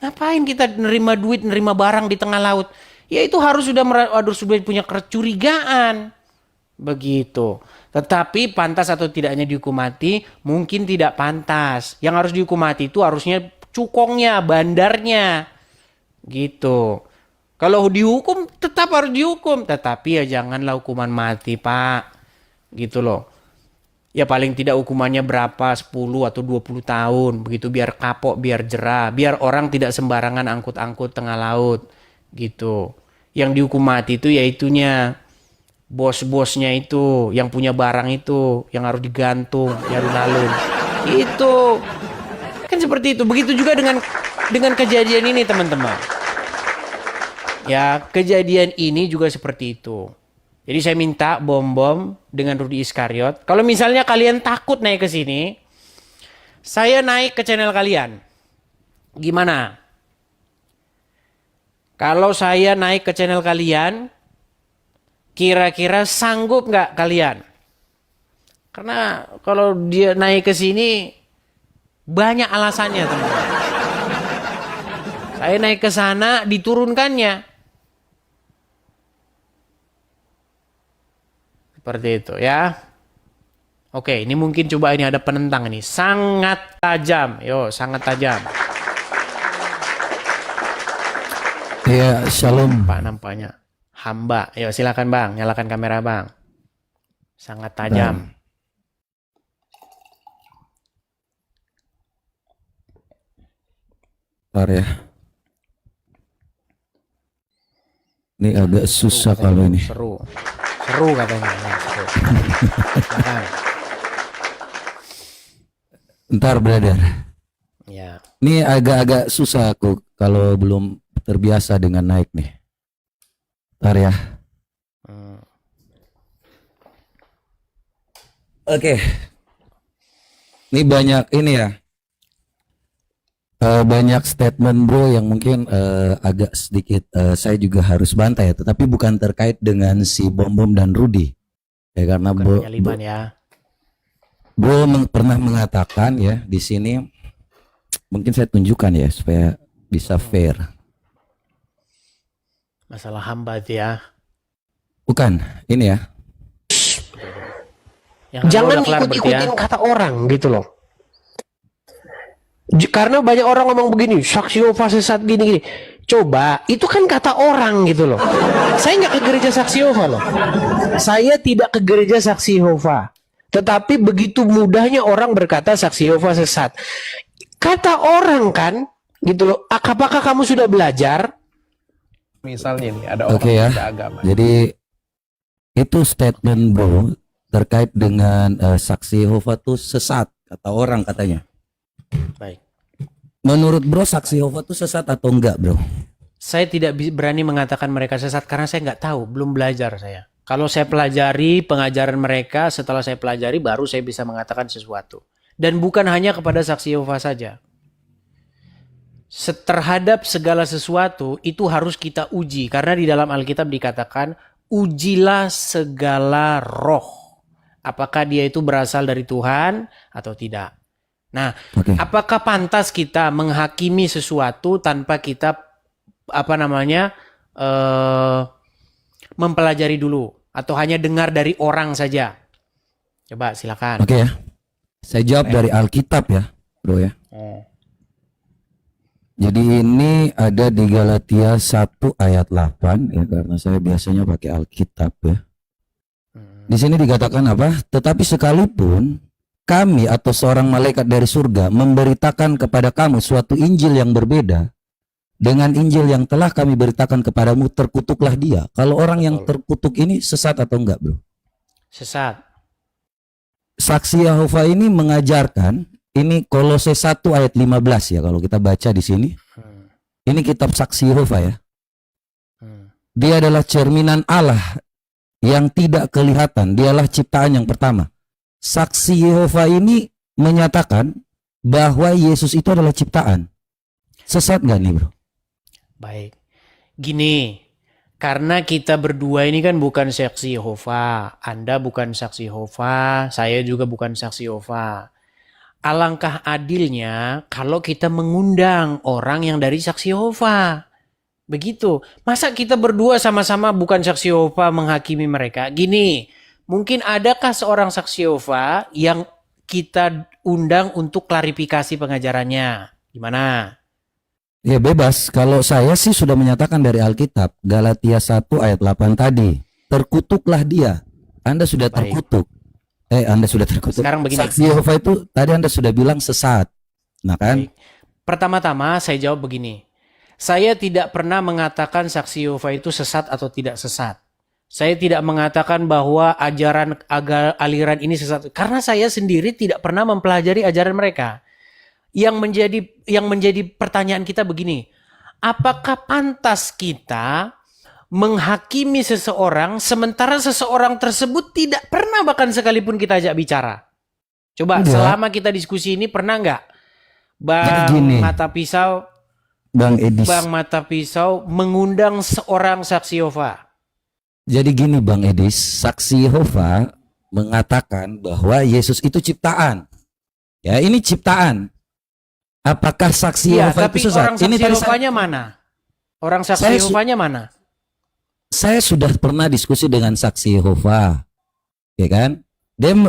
Ngapain kita nerima duit, nerima barang di tengah laut? Ya itu harus sudah punya kecurigaan. Begitu. Tetapi pantas atau tidaknya dihukum mati, mungkin tidak pantas. Yang harus dihukum mati itu harusnya cukongnya, bandarnya. Gitu. Kalau dihukum tetap harus dihukum, tetapi ya janganlah hukuman mati, Pak. Gitu loh. Ya paling tidak hukumannya berapa, 10 atau 20 tahun. Begitu biar kapok, biar jerah. Biar orang tidak sembarangan angkut-angkut tengah laut. Gitu. Yang dihukum mati itu ya itunya. Bos-bosnya itu. Yang punya barang itu. Yang harus digantung. Ya alun-alun. Itu. Kan seperti itu. Begitu juga dengan kejadian ini teman-teman. Ya kejadian ini juga seperti itu. Jadi saya minta Bom dengan Rudi Iskariot, kalau misalnya kalian takut naik ke sini, saya naik ke channel kalian. Gimana? Kalau saya naik ke channel kalian, kira-kira sanggup nggak kalian? Karena kalau dia naik ke sini, banyak alasannya teman-teman. Saya naik ke sana, diturunkannya. Seperti itu ya. Oke, ini mungkin coba ini ada penentang ini. Sangat tajam. Yo, sangat tajam. Ya, shalom. Pak nampaknya. Hamba. Yo, silakan Bang. Nyalakan kamera Bang. Sangat tajam. Bentar ya. Ini agak susah kalau ini. Seru. Seru katanya. Ya, seru. Silakan. Ntar brother. Ya. Ini agak-agak susah aku kalau belum terbiasa dengan naik nih. Ntar ya. Oke. Ini banyak ini ya. Banyak statement bro yang mungkin agak sedikit saya juga harus bantai ya, tetapi bukan terkait dengan si Bom dan Rudi ya, karena Bukan penyaliban ya. Pernah mengatakan ya di sini, mungkin saya tunjukkan ya supaya bisa fair. Masalah hamba itu ya. Bukan ini ya. Yang Jangan udah kelar berarti ikut-ikutin kata orang gitu loh. Karena banyak orang ngomong begini, saksi Yehova sesat gini-gini. Coba, itu kan kata orang gitu loh. Saya nggak ke gereja saksi Yehova loh. Saya tidak ke gereja saksi Yehova. Tetapi begitu mudahnya orang berkata saksi Yehova sesat. Kata orang kan, gitu loh. Apakah kamu sudah belajar? Misalnya nih ada orang Oke ya. beda agama. Jadi itu statement bro terkait dengan saksi Yehova tuh sesat kata orang katanya. Baik. Menurut bro saksi Yehova tuh sesat atau enggak bro? Saya tidak berani mengatakan mereka sesat karena saya nggak tahu, belum belajar saya. Kalau saya pelajari pengajaran mereka, setelah saya pelajari baru saya bisa mengatakan sesuatu. Dan bukan hanya kepada saksi Yehova saja. Terhadap segala sesuatu itu harus kita uji. Karena di dalam Alkitab dikatakan, ujilah segala roh. Apakah dia itu berasal dari Tuhan atau tidak. Nah, apakah pantas kita menghakimi sesuatu tanpa kita mempelajari dulu atau hanya dengar dari orang saja? Coba silakan. Oke ya. Saya jawab dari Alkitab ya, bro ya. Jadi ini ada di Galatia 1 ayat 8 ya, karena saya biasanya pakai Alkitab ya. Di sini dikatakan apa? Tetapi sekalipun kami atau seorang malaikat dari surga memberitakan kepada kamu suatu Injil yang berbeda dengan Injil yang telah kami beritakan kepadamu, terkutuklah dia. Kalau orang yang terkutuk ini sesat atau enggak bro? Sesat. Saksi Yehova ini mengajarkan, ini Kolose 1 ayat 15 ya kalau kita baca di sini. Ini kitab Saksi Yehova ya. Dia adalah cerminan Allah yang tidak kelihatan, dialah ciptaan yang pertama. Saksi Yehova ini menyatakan bahwa Yesus itu adalah ciptaan. Sesat nggak nih bro? Baik. Gini, karena kita berdua ini kan bukan saksi Yehova. Anda bukan saksi Yehova, saya juga bukan saksi Yehova. alangkah adilnya kalau kita mengundang orang yang dari saksi Yehova. Begitu. Masa kita berdua sama-sama bukan saksi Yehova menghakimi mereka? Gini, mungkin adakah seorang saksi Yehova yang kita undang untuk klarifikasi pengajarannya? Gimana? Ya bebas. Kalau saya sih sudah menyatakan dari Alkitab, Galatia 1 ayat 8 tadi. Terkutuklah dia. Anda sudah Baik. terkutuk. Anda sudah terkutuk. Sekarang begini. Saksi Yehova itu tadi Anda sudah bilang sesat. Nah kan? Baik. Pertama-tama saya jawab begini. Saya tidak pernah mengatakan saksi Yehova itu sesat atau tidak sesat. Saya tidak mengatakan bahwa aliran ini sesat. Karena saya sendiri tidak pernah mempelajari ajaran mereka. Yang menjadi pertanyaan kita begini. Apakah pantas kita menghakimi seseorang sementara seseorang tersebut tidak pernah bahkan sekalipun kita ajak bicara? Coba Enggak. selama kita diskusi ini pernah nggak Jadi gini. Bang Mata Pisau mengundang seorang saksi Yehova? Jadi gini Bang Edis, saksi Yehova mengatakan bahwa Yesus itu ciptaan. Ya, ini ciptaan. Apakah saksi Iya, Yehova tapi itu sesat? orang saksi Ini tadi Yehovanya mana? Orang saksi Saya Yehovanya mana? saya sudah pernah diskusi dengan saksi Yehova. Ya kan?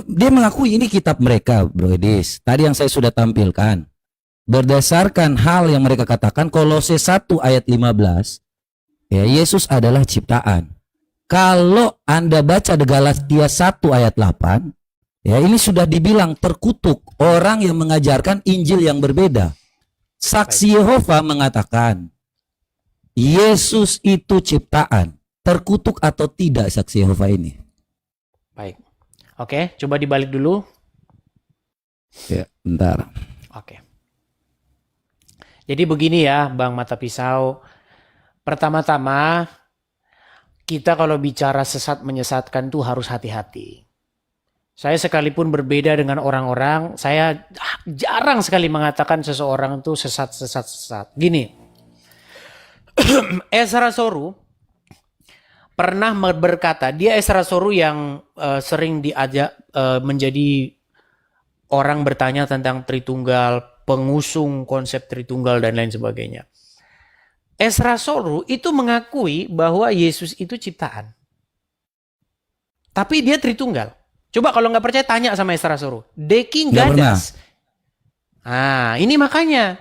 Dia mengakui ini kitab mereka, Bro Edis. Tadi yang saya sudah tampilkan. Berdasarkan hal yang mereka katakan, Kolose 1 ayat 15, ya Yesus adalah ciptaan. Kalau Anda baca di Galatia 1 ayat 8, ya ini sudah dibilang terkutuk orang yang mengajarkan Injil yang berbeda. Saksi Yehova mengatakan Yesus itu ciptaan. Terkutuk atau tidak saksi Yehova ini? Baik. Oke, coba dibalik dulu. Ya, bentar. Oke. Jadi begini ya, Bang Mata Pisau. Pertama-tama, kita kalau bicara sesat menyesatkan tuh harus hati-hati. Saya sekalipun berbeda dengan orang-orang, saya jarang sekali mengatakan seseorang itu sesat. Gini, Ezra Soru pernah berkata, dia Ezra Soru yang sering diajak menjadi orang bertanya tentang Tritunggal, pengusung konsep Tritunggal dan lain sebagainya. Ezra Soru itu mengakui bahwa Yesus itu ciptaan. Tapi dia Tritunggal. Coba kalau nggak percaya tanya sama Ezra Soru. Deking Nggak gadas. Nah, ini makanya.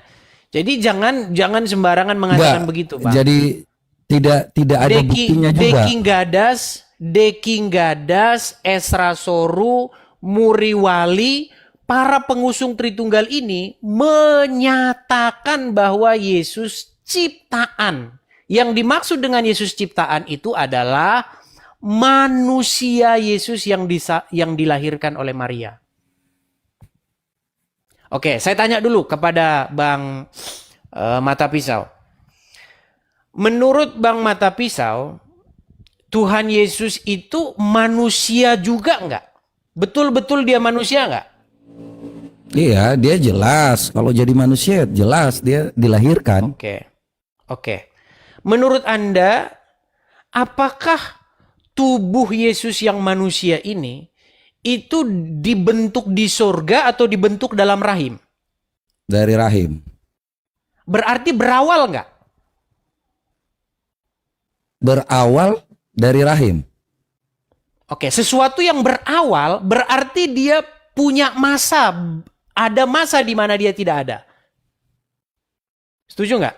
Jadi jangan sembarangan mengatakan Nggak, begitu, Pak. Jadi tidak ada buktinya juga. Deking gadas, Ezra Soru, Muriwali, para pengusung Tritunggal ini menyatakan bahwa Yesus ciptaan. Yang dimaksud dengan Yesus ciptaan itu adalah manusia Yesus yang dilahirkan oleh Maria. Oke, saya tanya dulu kepada Bang Mata Pisau. Menurut Bang Mata Pisau, Tuhan Yesus itu manusia juga enggak? Betul-betul dia manusia enggak? Iya, dia jelas. Kalau jadi manusia, jelas dia dilahirkan. Oke. Menurut Anda, apakah tubuh Yesus yang manusia ini itu dibentuk di surga atau dibentuk dalam rahim? Dari rahim. Berarti berawal enggak? Berawal dari rahim. Oke, sesuatu yang berawal berarti dia punya masa. Ada masa di mana dia tidak ada. Setuju nggak?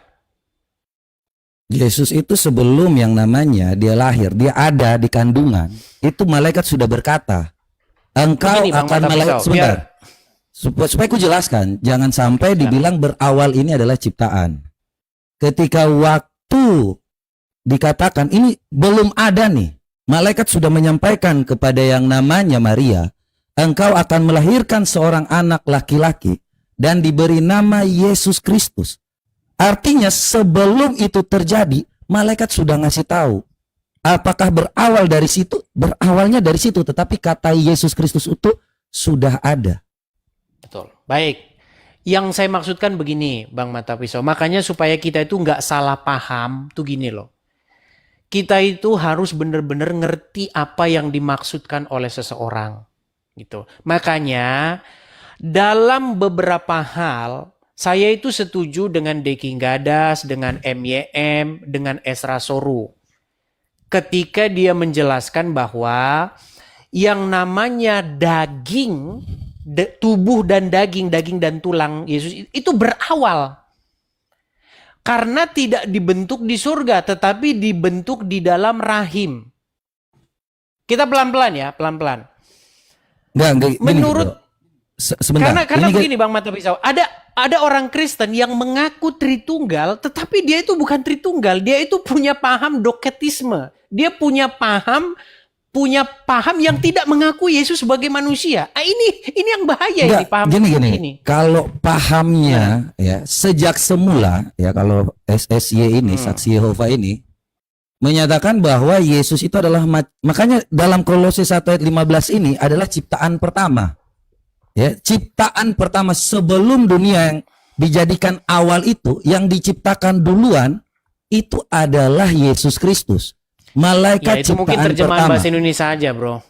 Yesus itu sebelum yang namanya dia lahir, dia ada di kandungan. Itu malaikat sudah berkata, engkau Begini, Bang akan Mata melahirkan. Pisau, Sebentar. Supaya aku jelaskan, jangan sampai dibilang berawal ini adalah ciptaan. Ketika waktu dikatakan ini belum ada nih, malaikat sudah menyampaikan kepada yang namanya Maria, engkau akan melahirkan seorang anak laki-laki dan diberi nama Yesus Kristus. Artinya sebelum itu terjadi, malaikat sudah ngasih tahu. Apakah berawal dari situ? Berawalnya dari situ, tetapi kata Yesus Kristus itu sudah ada. Betul. Baik. Yang saya maksudkan begini, Bang Mata Pisau. Makanya supaya kita itu nggak salah paham, tuh gini loh. Kita itu harus benar-benar ngerti apa yang dimaksudkan oleh seseorang. Gitu. Makanya dalam beberapa hal saya itu setuju dengan Deki Gadas, dengan MYM, dengan Esra Soru. Ketika dia menjelaskan bahwa yang namanya daging, tubuh dan daging dan tulang Yesus itu berawal. Karena tidak dibentuk di surga, tetapi dibentuk di dalam rahim. Kita pelan-pelan ya, pelan-pelan. Enggak, gini, Menurut bro. Sebentar. karena Ini begini Bang Mata Pisau, ada orang Kristen yang mengaku Tritunggal, tetapi dia itu bukan Tritunggal, dia itu punya paham doketisme. Dia punya paham yang tidak mengakui Yesus sebagai manusia. Ini yang bahaya enggak, ini paham gini. ini. Kalau pahamnya ya sejak semula ya, kalau SSY ini, Saksi Yehova ini menyatakan bahwa Yesus itu adalah makanya dalam Kolose 1 ayat 15 ini adalah ciptaan pertama. Ya, ciptaan pertama sebelum dunia yang dijadikan awal itu, yang diciptakan duluan itu adalah Yesus Kristus. Malaikat Ya, itu mungkin ciptaan terjemahan pertama. bahasa Indonesia aja, bro.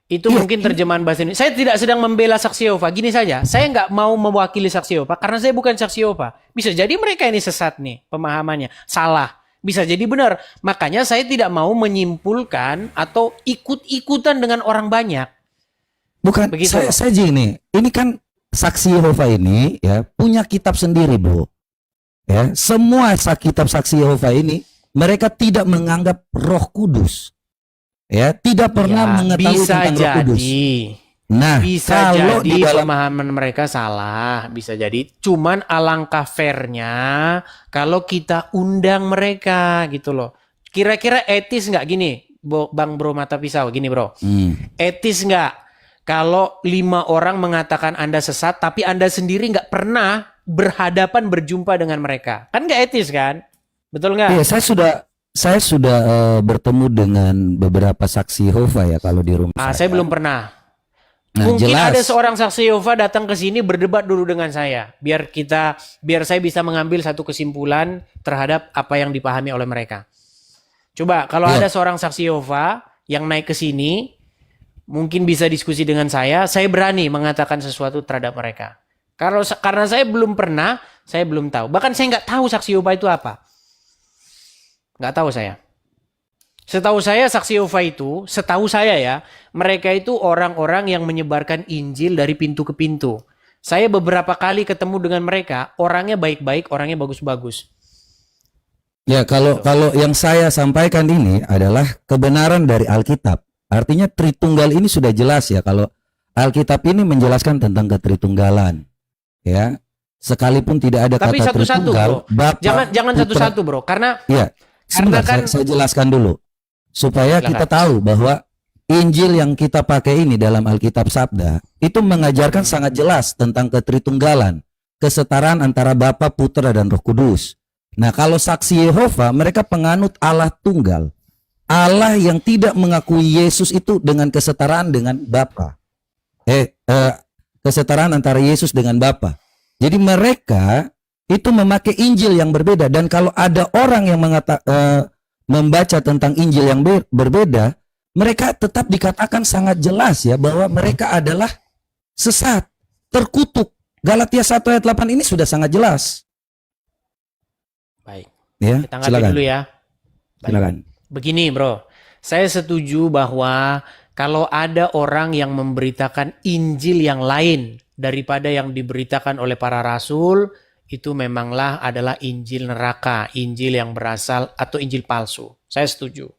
Itu Iya, mungkin terjemahan bahasa Indonesia. Saya tidak sedang membela Saksi Yehova. Gini saja, saya nggak mau mewakili Saksi Yehova karena saya bukan Saksi Yehova. Bisa jadi mereka ini sesat nih pemahamannya, salah. Bisa jadi benar. Makanya saya tidak mau menyimpulkan atau ikut-ikutan dengan orang banyak. Bukan, Begitu saya gini, ini kan Saksi Yehova ini ya punya kitab sendiri, bro. Ya, semua kitab Saksi Yehova ini mereka tidak menganggap Roh Kudus. Ya, tidak pernah Ya, mengetahui bisa tentang Roh Kudus. jadi. Nah, Bisa kalau jadi di dalam pemahaman mereka salah, bisa jadi. Cuman alangkah fairnya kalau kita undang mereka gitu loh. Kira-kira etis nggak gini, Bang Bro Mata Pisau, gini bro. Etis nggak kalau 5 orang mengatakan Anda sesat, tapi Anda sendiri nggak pernah berhadapan berjumpa dengan mereka? Kan nggak etis kan? Betul nggak? Iya, saya sudah bertemu dengan beberapa saksi Yehova ya kalau di rumah Saya belum pernah. Nah, Mungkin jelas. ada seorang saksi Yehova datang ke sini berdebat dulu dengan saya, biar saya bisa mengambil satu kesimpulan terhadap apa yang dipahami oleh mereka. Coba kalau Iya. ada seorang saksi Yehova yang naik ke sini, mungkin bisa diskusi dengan saya berani mengatakan sesuatu terhadap mereka. Karena saya belum pernah, saya belum tahu. Bahkan saya nggak tahu saksi Yehova itu apa. Nggak tahu saya. Setahu saya saksi Yehova itu, setahu saya ya, mereka itu orang-orang yang menyebarkan Injil dari pintu ke pintu. Saya beberapa kali ketemu dengan mereka, orangnya baik-baik, orangnya bagus-bagus. Ya, kalau yang saya sampaikan ini adalah kebenaran dari Alkitab. Artinya Tritunggal ini sudah jelas ya, kalau Alkitab ini menjelaskan tentang ketritunggalan. Ya. Sekalipun tidak ada Tapi kata satu-satu, Tritunggal, bro. Bapa, Jangan Putra. satu-satu, bro. Karena Ya, sebentar, kan- saya jelaskan dulu supaya Silakan. kita tahu bahwa Injil yang kita pakai ini dalam Alkitab Sabda itu mengajarkan sangat jelas tentang ketritunggalan, kesetaraan antara Bapa, Putra, dan Roh Kudus. Nah, kalau saksi Yehova mereka penganut Allah tunggal, Allah yang tidak mengakui Yesus itu dengan kesetaraan dengan Bapa, kesetaraan antara Yesus dengan Bapa. Jadi mereka itu memakai Injil yang berbeda, dan kalau ada orang yang membaca tentang Injil yang berbeda, mereka tetap dikatakan sangat jelas ya bahwa mereka adalah sesat, terkutuk. Galatia 1 ayat 8 ini sudah sangat jelas. baik, Ya, kita angkat silakan. dulu ya. Baik. Silakan. Begini, bro. Saya setuju bahwa kalau ada orang yang memberitakan Injil yang lain daripada yang diberitakan oleh para rasul, itu memanglah adalah Injil neraka, Injil yang berasal atau Injil palsu. Saya setuju.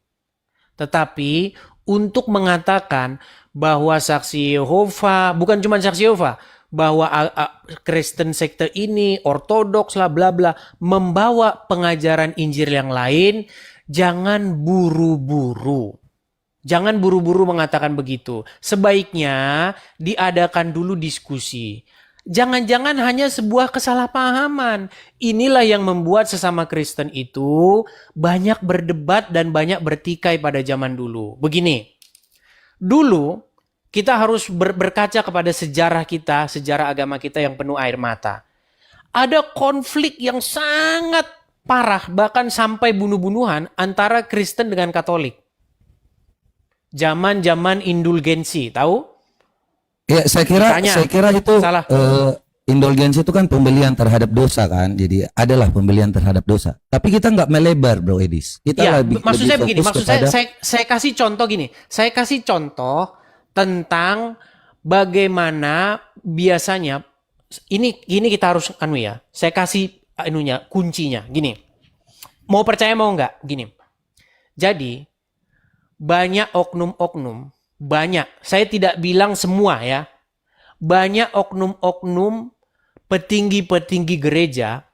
Tetapi untuk mengatakan bahwa saksi Yehova, bukan cuma saksi Yehova, bahwa Kristen sekte ini, ortodoks lah bla bla, membawa pengajaran Injil yang lain, jangan buru-buru. Jangan buru-buru mengatakan begitu. Sebaiknya diadakan dulu diskusi. Jangan-jangan hanya sebuah kesalahpahaman. Inilah yang membuat sesama Kristen itu banyak berdebat dan banyak bertikai pada zaman dulu. Begini, dulu kita harus berkaca kepada sejarah kita, sejarah agama kita yang penuh air mata. Ada konflik yang sangat parah, bahkan sampai bunuh-bunuhan antara Kristen dengan Katolik. Zaman-zaman indulgensi, tahu? Ya, Ditanya. saya kira itu Salah. indulgensi itu kan pembelian terhadap dosa kan. Jadi adalah pembelian terhadap dosa. Tapi kita nggak melebar, Bro Edis. Kita Iya, maksud saya lebih begini, fokus maksud saya, kepada- saya kasih contoh gini. Saya kasih contoh tentang bagaimana biasanya ini kita harus ya. Saya kasih kuncinya gini. Mau percaya mau enggak? Gini. Jadi banyak oknum-oknum, saya tidak bilang semua ya. Banyak oknum-oknum petinggi-petinggi gereja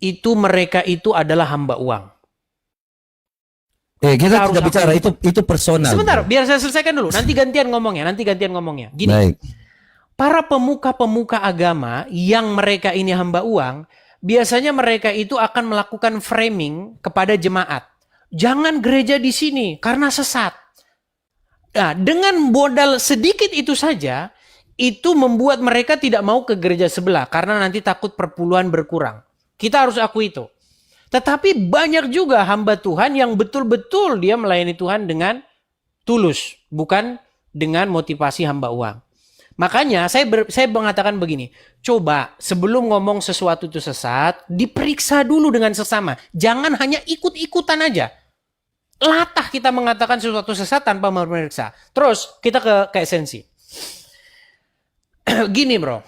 itu mereka itu adalah hamba uang. kita harus tidak bicara itu personal. Sebentar, Bro. biar saya selesaikan dulu. Nanti gantian ngomongnya. Gini. Baik. Para pemuka-pemuka agama yang mereka ini hamba uang, biasanya mereka itu akan melakukan framing kepada jemaat. Jangan gereja di sini karena sesat. Nah, dengan modal sedikit itu saja, itu membuat mereka tidak mau ke gereja sebelah karena nanti takut perpuluhan berkurang. Kita harus akui itu. Tetapi banyak juga hamba Tuhan yang betul-betul dia melayani Tuhan dengan tulus, bukan dengan motivasi hamba uang. Makanya saya mengatakan begini, coba sebelum ngomong sesuatu itu sesat, diperiksa dulu dengan sesama. Jangan hanya ikut-ikutan aja. Latah kita mengatakan sesuatu sesat tanpa memeriksa. Terus kita ke esensi. Gini bro,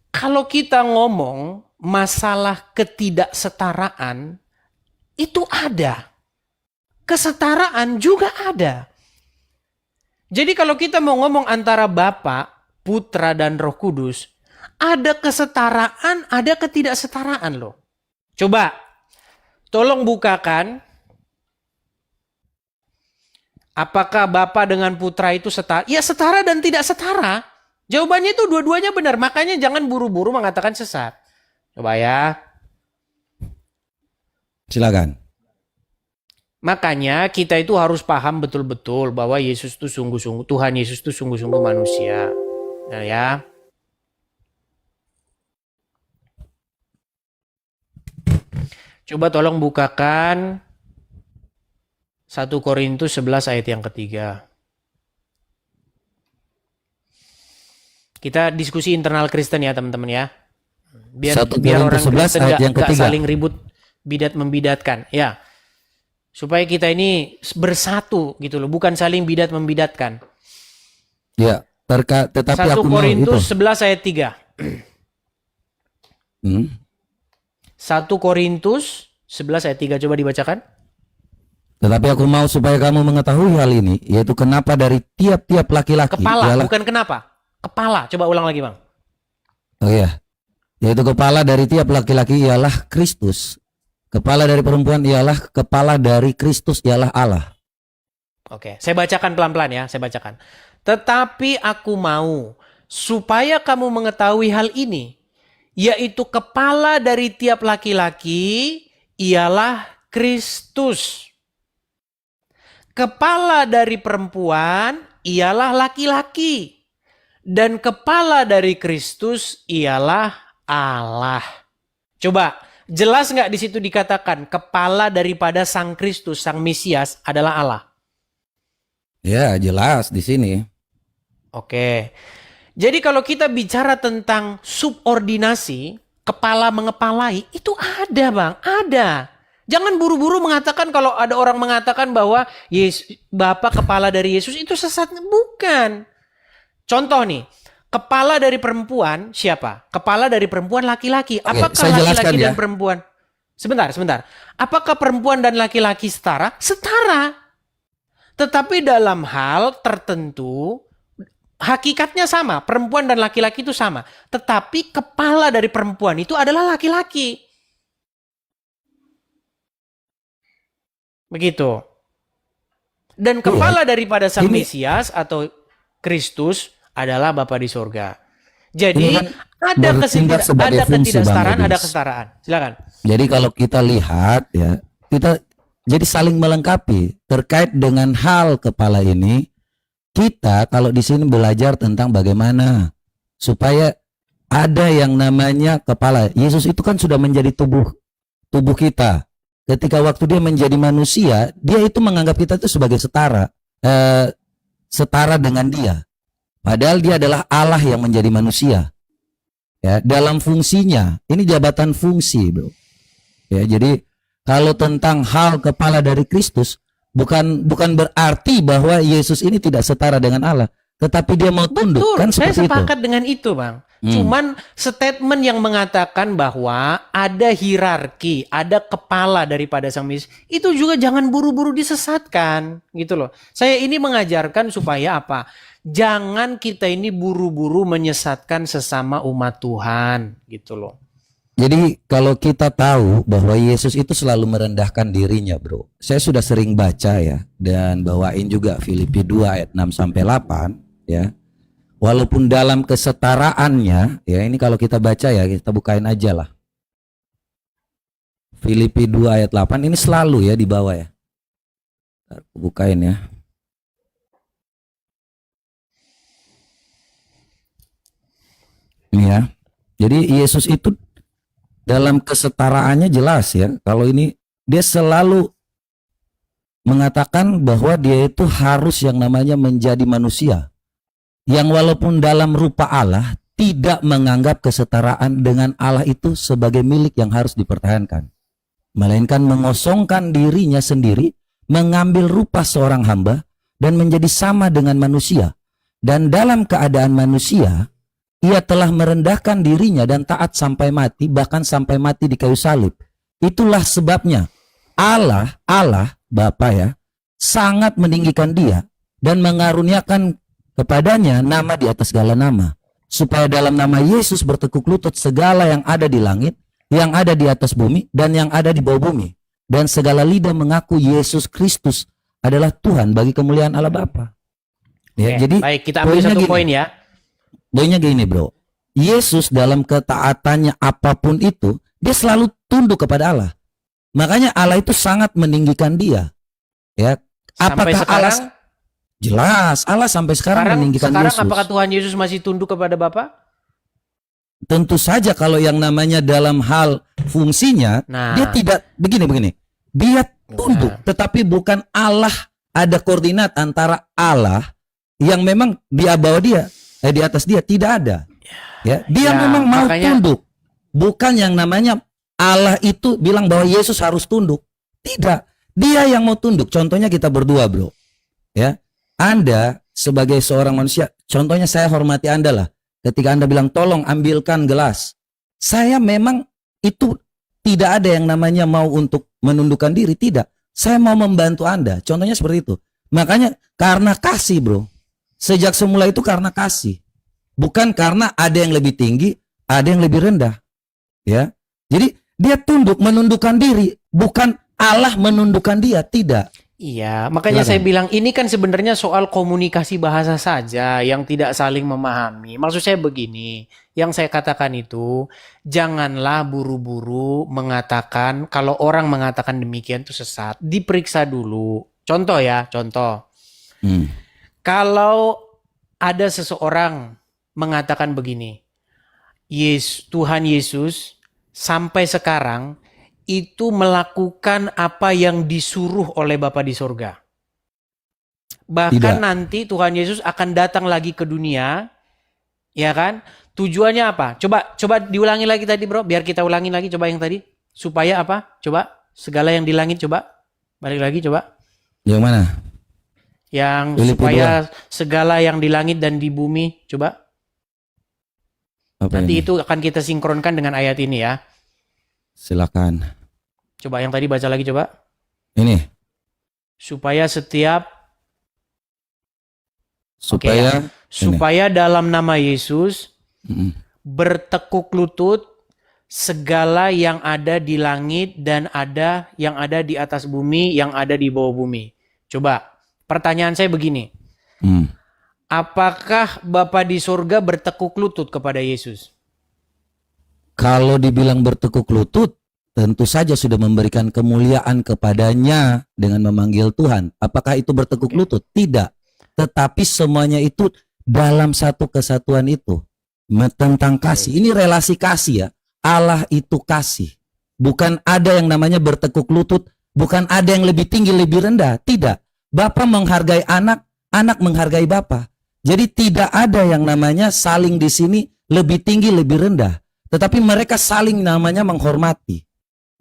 kalau kita ngomong masalah ketidaksetaraan, itu ada. Kesetaraan juga ada. Jadi kalau kita mau ngomong antara Bapa, Putra, dan Roh Kudus, ada kesetaraan, ada ketidaksetaraan loh. Coba, tolong bukakan. Apakah Bapa dengan Putra itu setara? Ya setara dan tidak setara. Jawabannya itu dua-duanya benar. Makanya jangan buru-buru mengatakan sesat. Coba ya. Silakan. Makanya kita itu harus paham betul-betul bahwa Yesus itu sungguh-sungguh, Tuhan Yesus itu sungguh-sungguh manusia. Nah ya. Coba tolong bukakan 1 Korintus 11 ayat yang ketiga. Kita diskusi internal Kristen ya teman-teman ya. Biar 1 orang Korintus 11 Kristen ayat yang nggak ketiga. saling ribut bidat-membidatkan. Ya. Supaya kita ini bersatu gitu loh, bukan saling bidat-membidatkan. Ya, tetapi 1 aku mau itu. Korintus 11 ayat 3. 1 Korintus 11 ayat 3 coba dibacakan. Tetapi aku mau supaya kamu mengetahui hal ini, yaitu kenapa dari tiap-tiap laki-laki Kepala, bukan kenapa. Kepala, coba ulang lagi bang. Oh iya. Yaitu kepala dari tiap laki-laki ialah Kristus. Kepala dari perempuan ialah kepala dari Kristus ialah Allah. Oke, saya bacakan pelan-pelan ya, saya bacakan. Tetapi aku mau supaya kamu mengetahui hal ini, yaitu kepala dari tiap laki-laki ialah Kristus. Kepala dari perempuan ialah laki-laki. Dan kepala dari Kristus ialah Allah. Coba, jelas nggak di situ dikatakan kepala daripada Sang Kristus, Sang Mesias adalah Allah? Ya, jelas di sini. Oke. Jadi kalau kita bicara tentang subordinasi, kepala mengepalai, itu ada bang, ada. Jangan buru-buru mengatakan kalau ada orang mengatakan bahwa Bapak kepala dari Yesus itu sesat. Bukan. Contoh nih, kepala dari perempuan siapa? Kepala dari perempuan laki-laki. Apakah saya jelaskan laki-laki ya. dan perempuan? Sebentar. Apakah perempuan dan laki-laki setara? Setara. Tetapi dalam hal tertentu, hakikatnya sama. Perempuan dan laki-laki itu sama. Tetapi kepala dari perempuan itu adalah laki-laki. Begitu. Dan kepala daripada Sang Mesias atau Kristus adalah Bapa di sorga. Jadi Ini kan ada bertindak sebagai fungsi, ketidaksetaraan, Bang ada Edis. kesetaraan. Silakan. Jadi kalau kita lihat ya, kita jadi saling melengkapi terkait dengan hal kepala ini. Kita kalau di sini belajar tentang bagaimana supaya ada yang namanya kepala. Yesus itu kan sudah menjadi tubuh kita. Ketika waktu dia menjadi manusia, dia itu menganggap kita itu sebagai setara dengan dia. Padahal dia adalah Allah yang menjadi manusia. Ya, dalam fungsinya, ini jabatan fungsi, bro. Ya, jadi kalau tentang hal kepala dari Kristus, bukan berarti bahwa Yesus ini tidak setara dengan Allah, tetapi dia mau tunduk. Betul, Kan saya seperti itu. sepakat dengan itu, Bang. Cuman statement yang mengatakan bahwa ada hierarki, ada kepala daripada Sang Mesias, itu juga jangan buru-buru disesatkan, gitu loh. Saya ini mengajarkan supaya apa? Jangan kita ini buru-buru menyesatkan sesama umat Tuhan, gitu loh. Jadi kalau kita tahu bahwa Yesus itu selalu merendahkan dirinya, bro. Saya sudah sering baca ya, dan bawain juga Filipi 2 ayat 6 sampai 8 ya. Walaupun dalam kesetaraannya, ya ini kalau kita baca ya, kita bukain aja lah. Filipi 2 ayat 8 ini selalu ya di bawah ya. Ntar aku bukain ya. Ini ya. Jadi Yesus itu dalam kesetaraannya jelas ya. Kalau ini dia selalu mengatakan bahwa dia itu harus yang namanya menjadi manusia. Yang walaupun dalam rupa Allah tidak menganggap kesetaraan dengan Allah itu sebagai milik yang harus dipertahankan. Melainkan mengosongkan dirinya sendiri, mengambil rupa seorang hamba dan menjadi sama dengan manusia. Dan dalam keadaan manusia, ia telah merendahkan dirinya dan taat sampai mati, bahkan sampai mati di kayu salib. Itulah sebabnya Allah Bapa ya, sangat meninggikan dia dan mengaruniakan kepadanya nama di atas segala nama, supaya dalam nama Yesus bertekuk lutut segala yang ada di langit, yang ada di atas bumi, dan yang ada di bawah bumi, dan segala lidah mengaku Yesus Kristus adalah Tuhan bagi kemuliaan Allah Bapa. Ya, Oke, jadi baik, kita ambil satu poin ya. Poinnya gini, bro. Yesus dalam ketaatannya apapun itu, dia selalu tunduk kepada Allah. Makanya Allah itu sangat meninggikan dia. Ya, Sampai apakah sekarang, Allah jelas Allah sampai sekarang meninggikan Yesus. apakah Tuhan Yesus masih tunduk kepada Bapa? Tentu saja kalau yang namanya dalam hal fungsinya, Nah. dia tidak begini. Dia tunduk, tetapi bukan Allah ada koordinat antara Allah yang memang dia bawa dia, di atas dia tidak ada. Ya, dia Ya, memang mau makanya- tunduk. Bukan yang namanya Allah itu bilang bahwa Yesus harus tunduk. Tidak. Dia yang mau tunduk. Contohnya kita berdua, bro. Ya. Anda sebagai seorang manusia, contohnya saya hormati Anda lah. Ketika Anda bilang tolong ambilkan gelas. Saya memang itu tidak ada yang namanya mau untuk menundukkan diri, tidak. Saya mau membantu Anda. Contohnya seperti itu. Makanya karena kasih, bro. Sejak semula itu karena kasih. Bukan karena ada yang lebih tinggi, ada yang lebih rendah. Ya. Jadi dia tunduk, menundukkan diri, bukan Allah menundukkan dia, tidak. Iya, makanya Silakan. saya bilang ini kan sebenarnya soal komunikasi bahasa saja yang tidak saling memahami. Maksud saya begini, yang saya katakan itu janganlah buru-buru mengatakan kalau orang mengatakan demikian itu sesat. Diperiksa dulu. Contoh ya, contoh. Kalau ada seseorang mengatakan begini, Tuhan Yesus sampai sekarang itu melakukan apa yang disuruh oleh Bapa di sorga. Bahkan Tidak. nanti Tuhan Yesus akan datang lagi ke dunia, ya kan? Tujuannya apa? Coba diulangi lagi tadi, bro. Biar kita ulangi lagi, coba yang tadi. Supaya apa? Coba segala yang di langit, coba balik lagi, coba. Yang mana? Yang Filipi supaya segala yang di langit dan di bumi, coba. Apa Nanti ini? itu akan kita sinkronkan dengan ayat ini ya. Silakan. Coba yang tadi baca lagi, coba. Ini Supaya setiap supaya dalam nama Yesus Mm-mm. bertekuk lutut segala yang ada di langit dan yang ada di atas bumi, yang ada di bawah bumi. Coba, pertanyaan saya begini. Mm. Apakah Bapa di surga bertekuk lutut kepada Yesus? Kalau dibilang bertekuk lutut, tentu saja sudah memberikan kemuliaan kepadanya dengan memanggil Tuhan. Apakah itu bertekuk lutut? Tidak. Tetapi semuanya itu dalam satu kesatuan itu. Tentang kasih. Ini relasi kasih ya. Allah itu kasih. Bukan ada yang namanya bertekuk lutut. Bukan ada yang lebih tinggi, lebih rendah. Tidak. Bapa menghargai anak, anak menghargai Bapa. Jadi tidak ada yang namanya saling di sini lebih tinggi, lebih rendah. Tetapi mereka saling namanya menghormati,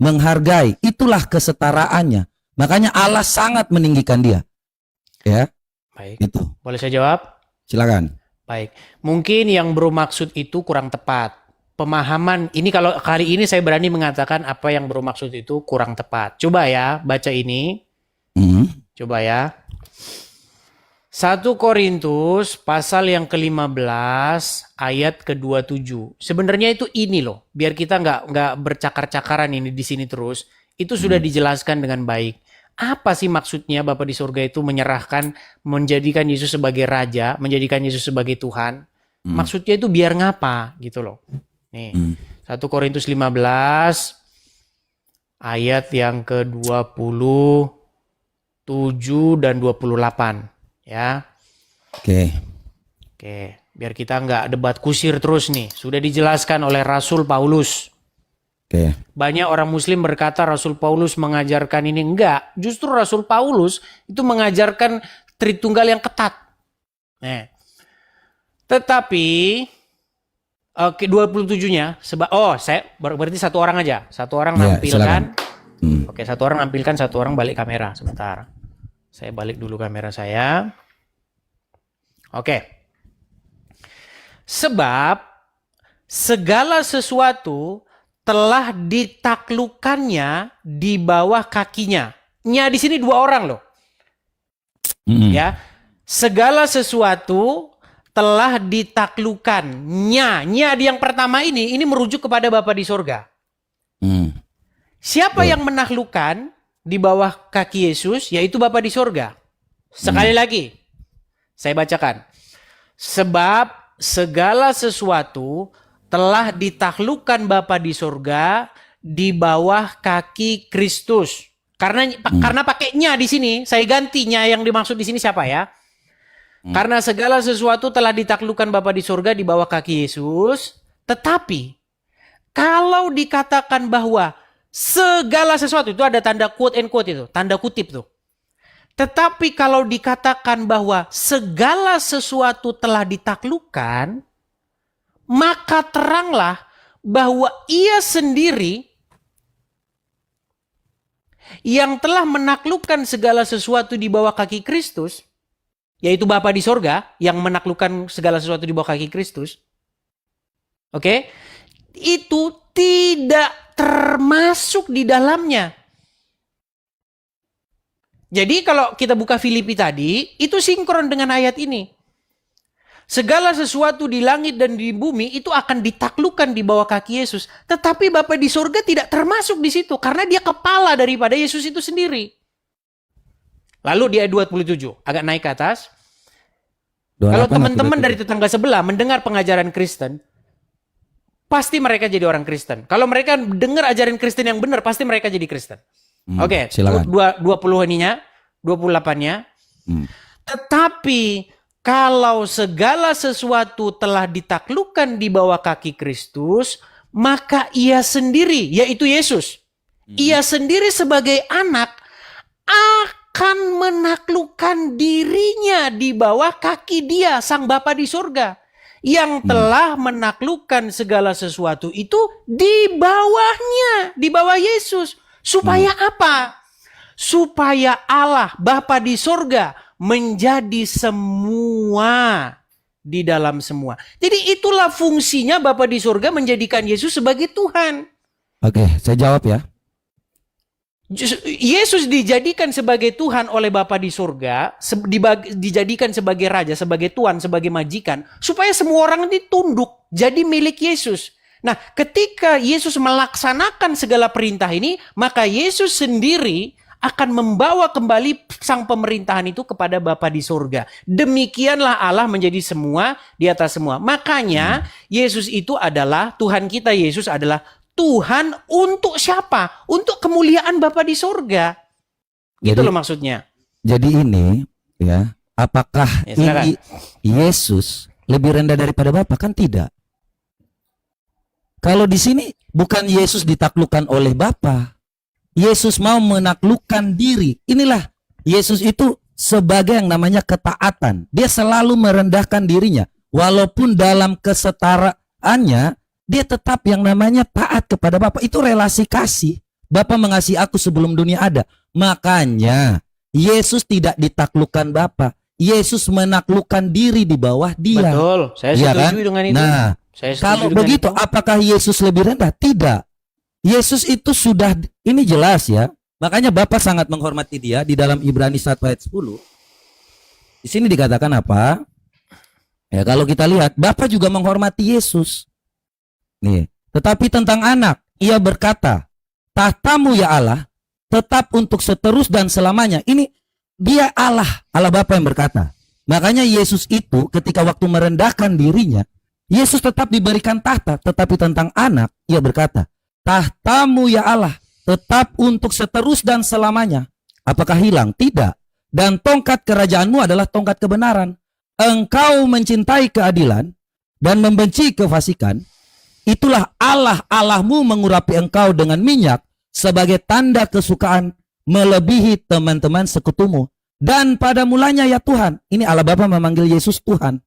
menghargai. Itulah kesetaraannya. Makanya Allah sangat meninggikan dia. Ya, Baik. itu. Boleh saya jawab? Silakan. Baik. Mungkin yang bro maksud itu kurang tepat. Pemahaman ini, kalau kali ini saya berani mengatakan apa yang bro maksud itu kurang tepat. Coba ya baca ini. Coba ya. 1 Korintus pasal yang ke-15 ayat ke-27. Sebenarnya itu ini loh, biar kita nggak bercakar-cakaran ini di sini terus. Itu sudah dijelaskan dengan baik. Apa sih maksudnya Bapa di surga itu menyerahkan, menjadikan Yesus sebagai raja, menjadikan Yesus sebagai Tuhan? Maksudnya itu biar ngapa gitu loh. Nih, 1 Korintus 15 ayat yang ke-27 dan 28. Ya. Oke. Oke, biar kita nggak debat kusir terus nih. Sudah dijelaskan oleh Rasul Paulus. Oke. Banyak orang muslim berkata Rasul Paulus mengajarkan ini. Enggak, justru Rasul Paulus itu mengajarkan Tritunggal yang ketat. Nah. Tetapi 27-nya saya berarti satu orang aja. Satu orang Ya, nampilkan. silakan. Oke, satu orang nampilkan, satu orang balik kamera sebentar. Saya balik dulu kamera saya. Oke. Sebab segala sesuatu telah ditaklukkannya di bawah kakinya. Nya di sini dua orang loh. Ya. Segala sesuatu telah ditaklukkan. Nya di yang pertama ini merujuk kepada Bapa di sorga. Siapa yang menaklukkan di bawah kaki Yesus, yaitu Bapa di sorga. Sekali lagi, saya bacakan. Sebab segala sesuatu telah ditaklukkan Bapa di sorga di bawah kaki Kristus. Karena pakainya di sini, saya gantinya yang dimaksud di sini siapa ya? Karena segala sesuatu telah ditaklukkan Bapa di sorga di bawah kaki Yesus. Tetapi kalau dikatakan bahwa segala sesuatu, itu ada tanda quote and quote itu, tanda kutip tuh. Tetapi kalau dikatakan bahwa segala sesuatu telah ditaklukkan, maka teranglah bahwa ia sendiri yang telah menaklukkan segala sesuatu di bawah kaki Kristus, yaitu Bapa di sorga yang menaklukkan segala sesuatu di bawah kaki Kristus. Oke? Itu tidak termasuk di dalamnya. Jadi kalau kita buka Filipi tadi, itu sinkron dengan ayat ini. Segala sesuatu di langit dan di bumi itu akan ditaklukkan di bawah kaki Yesus. Tetapi Bapa di surga tidak termasuk di situ karena dia kepala daripada Yesus itu sendiri. Lalu di ayat 27, agak naik ke atas. Kalau teman-teman dari tetangga sebelah mendengar pengajaran Kristen, pasti mereka jadi orang Kristen. Kalau mereka dengar ajaran Kristen yang benar, pasti mereka jadi Kristen. Oke, silakan. 20 ininya, 28-nya. Tetapi kalau segala sesuatu telah ditaklukkan di bawah kaki Kristus, maka ia sendiri, yaitu Yesus, ia sendiri sebagai anak akan menaklukkan dirinya di bawah kaki dia, Sang Bapa di surga, yang telah menaklukkan segala sesuatu itu di bawahnya, di bawah Yesus. Supaya apa? Supaya Allah, Bapa di surga, menjadi semua di dalam semua. Jadi itulah fungsinya Bapa di surga menjadikan Yesus sebagai Tuhan. Oke, saya jawab ya. Yesus dijadikan sebagai Tuhan oleh Bapa di surga, dijadikan sebagai Raja, sebagai Tuhan, sebagai majikan, supaya semua orang ini tunduk jadi milik Yesus. Nah, ketika Yesus melaksanakan segala perintah ini, maka Yesus sendiri akan membawa kembali sang pemerintahan itu kepada Bapa di surga. Demikianlah Allah menjadi semua di atas semua. Makanya Yesus itu adalah, Tuhan kita Yesus adalah Tuhan untuk siapa? Untuk kemuliaan Bapa di surga. Itu loh maksudnya. Jadi ini ya, apakah Ya, ini Yesus lebih rendah daripada Bapa? Kan tidak. Kalau di sini bukan Yesus ditaklukkan oleh Bapa. Yesus mau menaklukkan diri. Inilah Yesus itu sebagai yang namanya ketaatan. Dia selalu merendahkan dirinya. Walaupun dalam kesetaraannya, dia tetap yang namanya taat kepada Bapa. Itu relasi kasih. Bapa mengasihi aku sebelum dunia ada. Makanya Yesus tidak ditaklukkan Bapa. Yesus menaklukkan diri di bawah dia. Betul, saya Iya setuju kan? dengan itu. Nah, Saya setuju kalau dengan begitu, itu. apakah Yesus lebih rendah? Tidak. Yesus itu sudah, ini jelas ya. Makanya Bapa sangat menghormati dia di dalam Ibrani 1 ayat 10. Di sini dikatakan apa? Ya, kalau kita lihat, Bapa juga menghormati Yesus. Nih, tetapi tentang anak, ia berkata, tahtamu ya Allah, tetap untuk seterus dan selamanya. Ini dia Allah Bapa yang berkata. Makanya Yesus itu ketika waktu merendahkan dirinya, Yesus tetap diberikan tahta, tetapi tentang anak, ia berkata, tahtamu ya Allah, tetap untuk seterus dan selamanya. Apakah hilang? Tidak. Dan tongkat kerajaanmu adalah tongkat kebenaran. Engkau mencintai keadilan dan membenci kefasikan. Itulah Allahmu mengurapi engkau dengan minyak sebagai tanda kesukaan melebihi teman-teman sekutumu. Dan pada mulanya ya Tuhan, ini Allah Bapa memanggil Yesus Tuhan.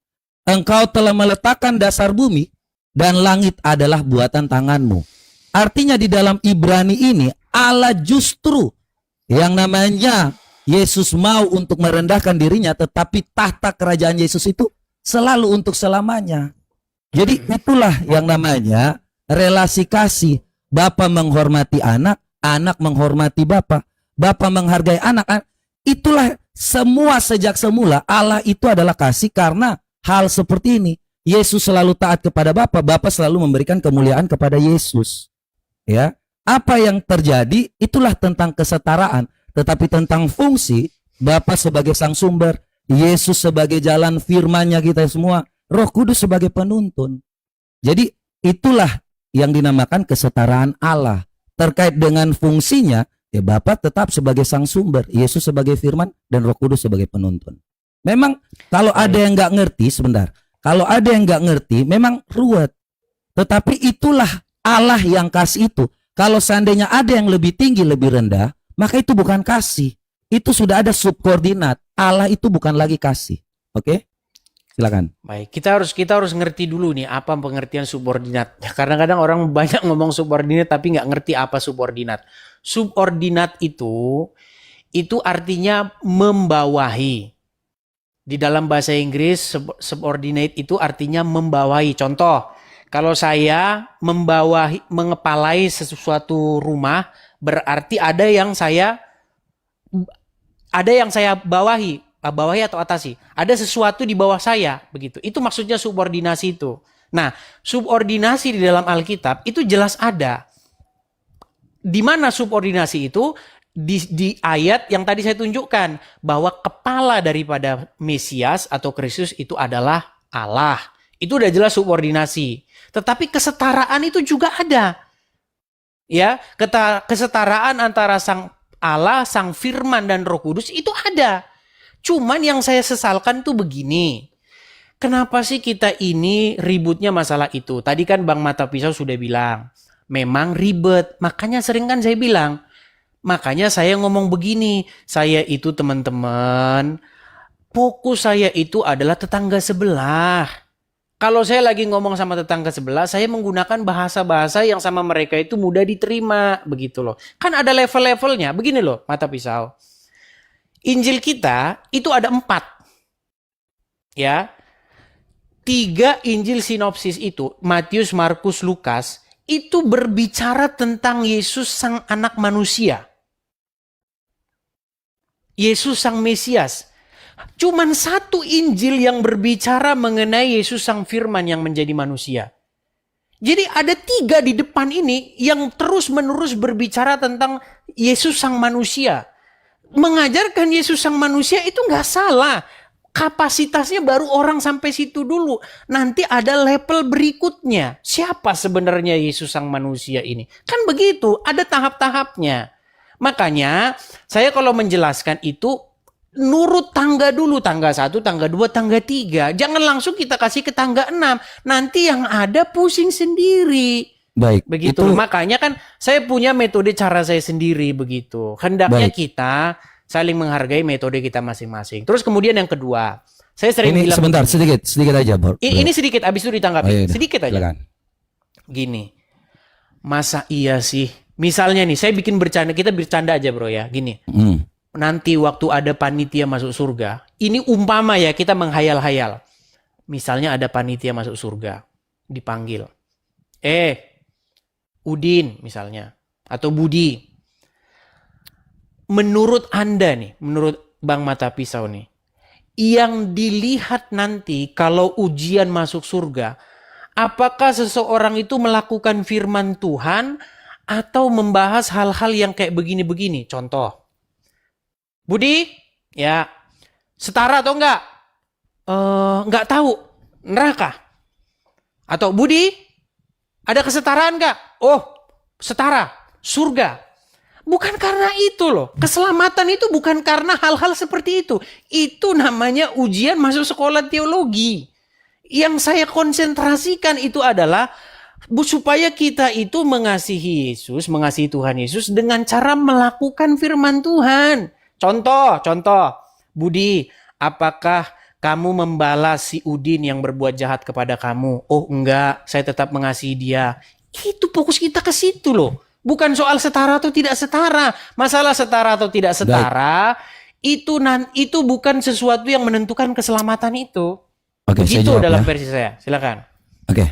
Engkau telah meletakkan dasar bumi dan langit adalah buatan tanganmu. Artinya di dalam Ibrani ini Allah justru yang namanya Yesus mau untuk merendahkan dirinya, tetapi tahta kerajaan Yesus itu selalu untuk selamanya. Jadi itulah yang namanya relasi kasih. Bapa menghormati anak, anak menghormati Bapa, Bapa menghargai anak. Itulah semua sejak semula Allah itu adalah kasih karena hal seperti ini. Yesus selalu taat kepada Bapa, Bapa selalu memberikan kemuliaan kepada Yesus. Ya, apa yang terjadi itulah tentang kesetaraan, tetapi tentang fungsi Bapa sebagai sang sumber, Yesus sebagai jalan firman-Nya kita semua, Roh Kudus sebagai penuntun. Jadi itulah yang dinamakan kesetaraan Allah. Terkait dengan fungsinya, ya Bapa tetap sebagai sang sumber, Yesus sebagai firman, dan Roh Kudus sebagai penuntun. Memang kalau ada yang nggak ngerti, sebentar, kalau ada yang nggak ngerti, memang ruwet. Tetapi itulah Allah yang kasih itu. Kalau seandainya ada yang lebih tinggi, lebih rendah, maka itu bukan kasih. Itu sudah ada subordinat. Allah itu bukan lagi kasih. Oke? Silakan. Baik, kita harus ngerti dulu nih apa pengertian subordinat. Kadang-kadang orang banyak ngomong subordinat tapi nggak ngerti apa subordinat. Subordinat itu artinya membawahi. Di dalam bahasa Inggris subordinate itu artinya membawahi. Contoh, kalau saya mengepalai sesuatu rumah, berarti ada yang saya bawahi atau atasi. Ada sesuatu di bawah saya, begitu. Itu maksudnya subordinasi itu. Nah, subordinasi di dalam Alkitab itu jelas ada. Di mana subordinasi itu? Di ayat yang tadi saya tunjukkan, bahwa kepala daripada Mesias atau Kristus itu adalah Allah. Itu udah jelas subordinasi. Tetapi kesetaraan itu juga ada. Ya, kesetaraan antara sang Allah, sang firman dan Roh Kudus itu ada. Cuman yang saya sesalkan tuh begini. Kenapa sih kita ini ributnya masalah itu? Tadi kan Bang Mata Pisau sudah bilang, memang ribet. Makanya sering kan saya bilang, makanya saya ngomong begini, saya itu teman-teman, fokus saya itu adalah tetangga sebelah. Kalau saya lagi ngomong sama tetangga sebelah, saya menggunakan bahasa-bahasa yang sama mereka itu mudah diterima, begitu loh. Kan ada level-levelnya, begini loh, Mata Pisau. Injil kita itu ada 4. Ya. 3 Injil sinopsis itu, Matius, Markus, Lukas, itu berbicara tentang Yesus sang anak manusia. Yesus sang Mesias. Cuman 1 Injil yang berbicara mengenai Yesus sang firman yang menjadi manusia. Jadi ada 3 di depan ini yang terus-menerus berbicara tentang Yesus sang manusia. Mengajarkan Yesus sang manusia itu nggak salah. Kapasitasnya baru orang sampai situ dulu. Nanti ada level berikutnya. Siapa sebenarnya Yesus sang manusia ini? Kan begitu, ada tahap-tahapnya. Makanya saya kalau menjelaskan itu nurut tangga dulu. Tangga 1, tangga 2, tangga 3. Jangan langsung kita kasih ke tangga 6. Nanti yang ada pusing sendiri. Baik. Begitu. Makanya kan saya punya metode cara saya sendiri begitu. Hendaknya Baik. kita saling menghargai metode kita masing-masing. Terus kemudian yang kedua, saya sering Ini bilang sebentar, begini. sedikit aja, Bro. Ini sedikit, abis itu ditanggapi. Oh, iya, iya. Sedikit aja. Silakan. Gini, masa iya sih? Misalnya nih, saya bikin bercanda, kita bercanda aja bro ya. Gini, nanti waktu ada panitia masuk surga, ini umpama ya kita menghayal-hayal. Misalnya ada panitia masuk surga, dipanggil. Udin misalnya, atau Budi. Menurut Anda nih, menurut Bang Mata Pisau nih, yang dilihat nanti kalau ujian masuk surga, apakah seseorang itu melakukan firman Tuhan atau membahas hal-hal yang kayak begini-begini? Contoh, Budi, ya setara atau enggak? Enggak tahu, neraka. Atau Budi, ada kesetaraan enggak? Oh, setara, surga. Bukan karena itu loh. Keselamatan itu bukan karena hal-hal seperti itu. Itu namanya ujian masuk sekolah teologi. Yang saya konsentrasikan itu adalah supaya kita itu mengasihi Yesus, mengasihi Tuhan Yesus dengan cara melakukan firman Tuhan. Contoh, Budi, apakah kamu membalas si Udin yang berbuat jahat kepada kamu? Oh enggak, saya tetap mengasihi dia. Itu fokus kita ke situ loh. Bukan soal setara atau tidak setara. Masalah setara atau tidak setara, itu bukan sesuatu yang menentukan keselamatan itu. Oke, saya Begitu jawab dalam ya. versi saya. Silakan. Oke.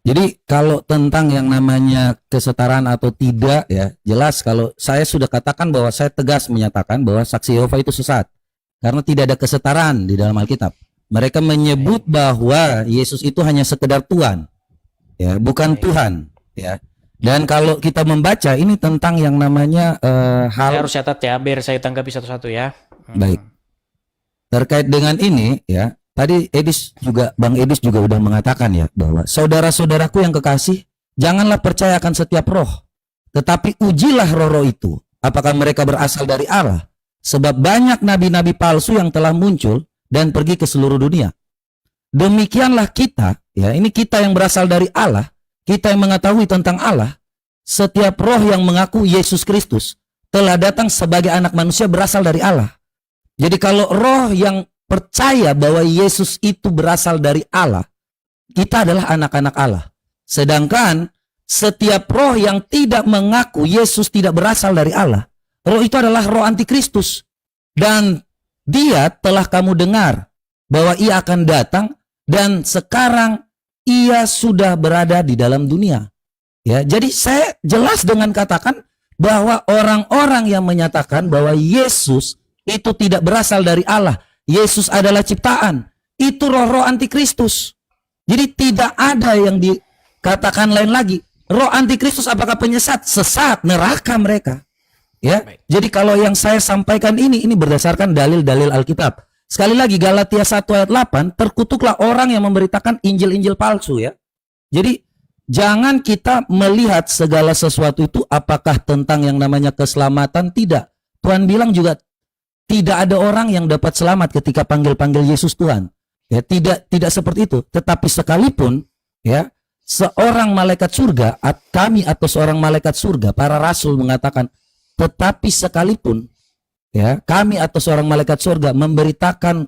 Jadi kalau tentang yang namanya kesetaraan atau tidak ya, jelas kalau saya sudah katakan bahwa saya tegas menyatakan bahwa saksi Yehova itu sesat. Karena tidak ada kesetaraan di dalam Alkitab. Mereka menyebut bahwa Yesus itu hanya sekedar Tuhan. Ya, bukan Tuhan, ya. Dan kalau kita membaca ini tentang yang namanya Saya harus catat ya, biar saya tanggapi satu-satu ya. baik. Terkait dengan ini ya, tadi Bang Edis juga udah mengatakan ya bahwa saudara-saudaraku yang kekasih, janganlah percaya akan setiap roh, tetapi ujilah roh-roh itu, apakah mereka berasal dari Allah, sebab banyak nabi-nabi palsu yang telah muncul dan pergi ke seluruh dunia. Demikianlah kita, ya, ini kita yang berasal dari Allah, kita yang mengetahui tentang Allah. Setiap roh yang mengaku Yesus Kristus telah datang sebagai anak manusia berasal dari Allah. Jadi kalau roh yang percaya bahwa Yesus itu berasal dari Allah, kita adalah anak-anak Allah. Sedangkan setiap roh yang tidak mengaku Yesus tidak berasal dari Allah, roh itu adalah roh antikristus. Dan dia telah kamu dengar bahwa ia akan datang dan sekarang ia sudah berada di dalam dunia. Ya, jadi saya jelas dengan katakan bahwa orang-orang yang menyatakan bahwa Yesus itu tidak berasal dari Allah, Yesus adalah ciptaan, itu roh-roh antikristus. Jadi tidak ada yang dikatakan lain lagi. Roh antikristus apakah penyesat? Sesat, neraka mereka. Ya. Jadi kalau yang saya sampaikan ini berdasarkan dalil-dalil Alkitab. Sekali lagi Galatia 1 ayat 8, terkutuklah orang yang memberitakan injil-injil palsu ya. Jadi jangan kita melihat segala sesuatu itu apakah tentang yang namanya keselamatan, tidak. Tuhan bilang juga tidak ada orang yang dapat selamat ketika panggil-panggil Yesus Tuhan. Ya, tidak seperti itu. Tetapi sekalipun ya, seorang malaikat surga, kami atau seorang malaikat surga, para rasul mengatakan, tetapi sekalipun ya, kami atau seorang malaikat surga memberitakan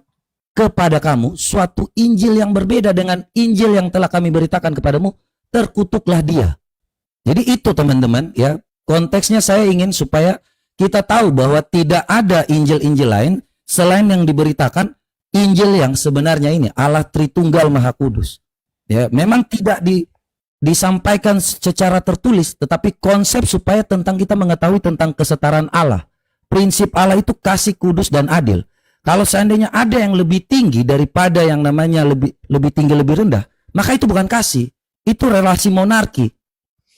kepada kamu suatu Injil yang berbeda dengan Injil yang telah kami beritakan kepadamu, terkutuklah dia. Jadi itu teman-teman ya, konteksnya saya ingin supaya kita tahu bahwa tidak ada Injil-Injil lain selain yang diberitakan Injil yang sebenarnya ini, Allah Tritunggal Maha Kudus. Ya, memang tidak disampaikan secara tertulis, tetapi konsep supaya tentang kita mengetahui tentang kesetaraan Allah. Prinsip Allah itu kasih, kudus, dan adil. Kalau seandainya ada yang lebih tinggi daripada yang namanya lebih tinggi, lebih rendah, maka itu bukan kasih. Itu relasi monarki.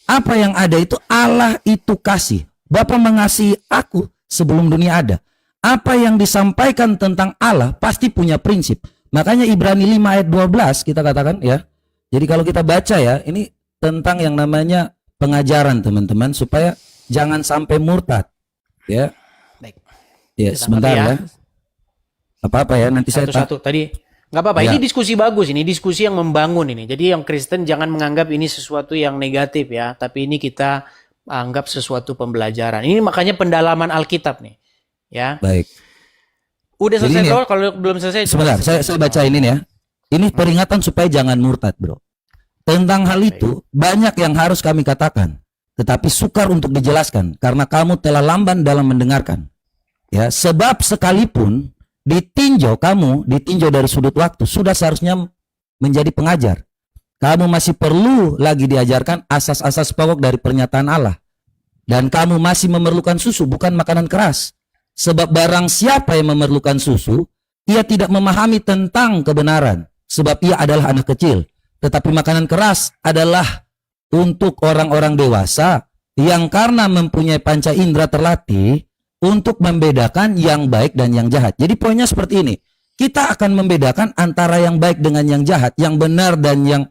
Apa yang ada itu Allah itu kasih. Bapa mengasihi aku sebelum dunia ada. Apa yang disampaikan tentang Allah pasti punya prinsip. Makanya Ibrani 5 ayat 12 kita katakan ya. Jadi kalau kita baca ya, ini tentang yang namanya pengajaran teman-teman supaya jangan sampai murtad. Ya. Baik. Ya, sebentar ya. Apa-apa ya, nanti saya satu-satu tadi. Nggak apa-apa, ya. Ini diskusi bagus, ini diskusi yang membangun ini. Jadi yang Kristen jangan menganggap ini sesuatu yang negatif ya, tapi ini kita anggap sesuatu pembelajaran. Ini makanya pendalaman Alkitab nih. Ya. Baik. Udah Jadi selesai ini bro, ya, kalau belum selesai. Sebentar, saya bacain ini ya. Ini peringatan supaya jangan murtad, bro. Tentang hal itu, banyak yang harus kami katakan. Tetapi sukar untuk dijelaskan, karena kamu telah lamban dalam mendengarkan. Ya, sebab sekalipun ditinjau dari sudut waktu, sudah seharusnya menjadi pengajar. Kamu masih perlu lagi diajarkan asas-asas pokok dari pernyataan Allah. Dan kamu masih memerlukan susu, bukan makanan keras. Sebab barang siapa yang memerlukan susu, ia tidak memahami tentang kebenaran. Sebab ia adalah anak kecil. Tetapi makanan keras adalah untuk orang-orang dewasa yang karena mempunyai panca indera terlatih untuk membedakan yang baik dan yang jahat. Jadi poinnya seperti ini. Kita akan membedakan antara yang baik dengan yang jahat, yang benar dan yang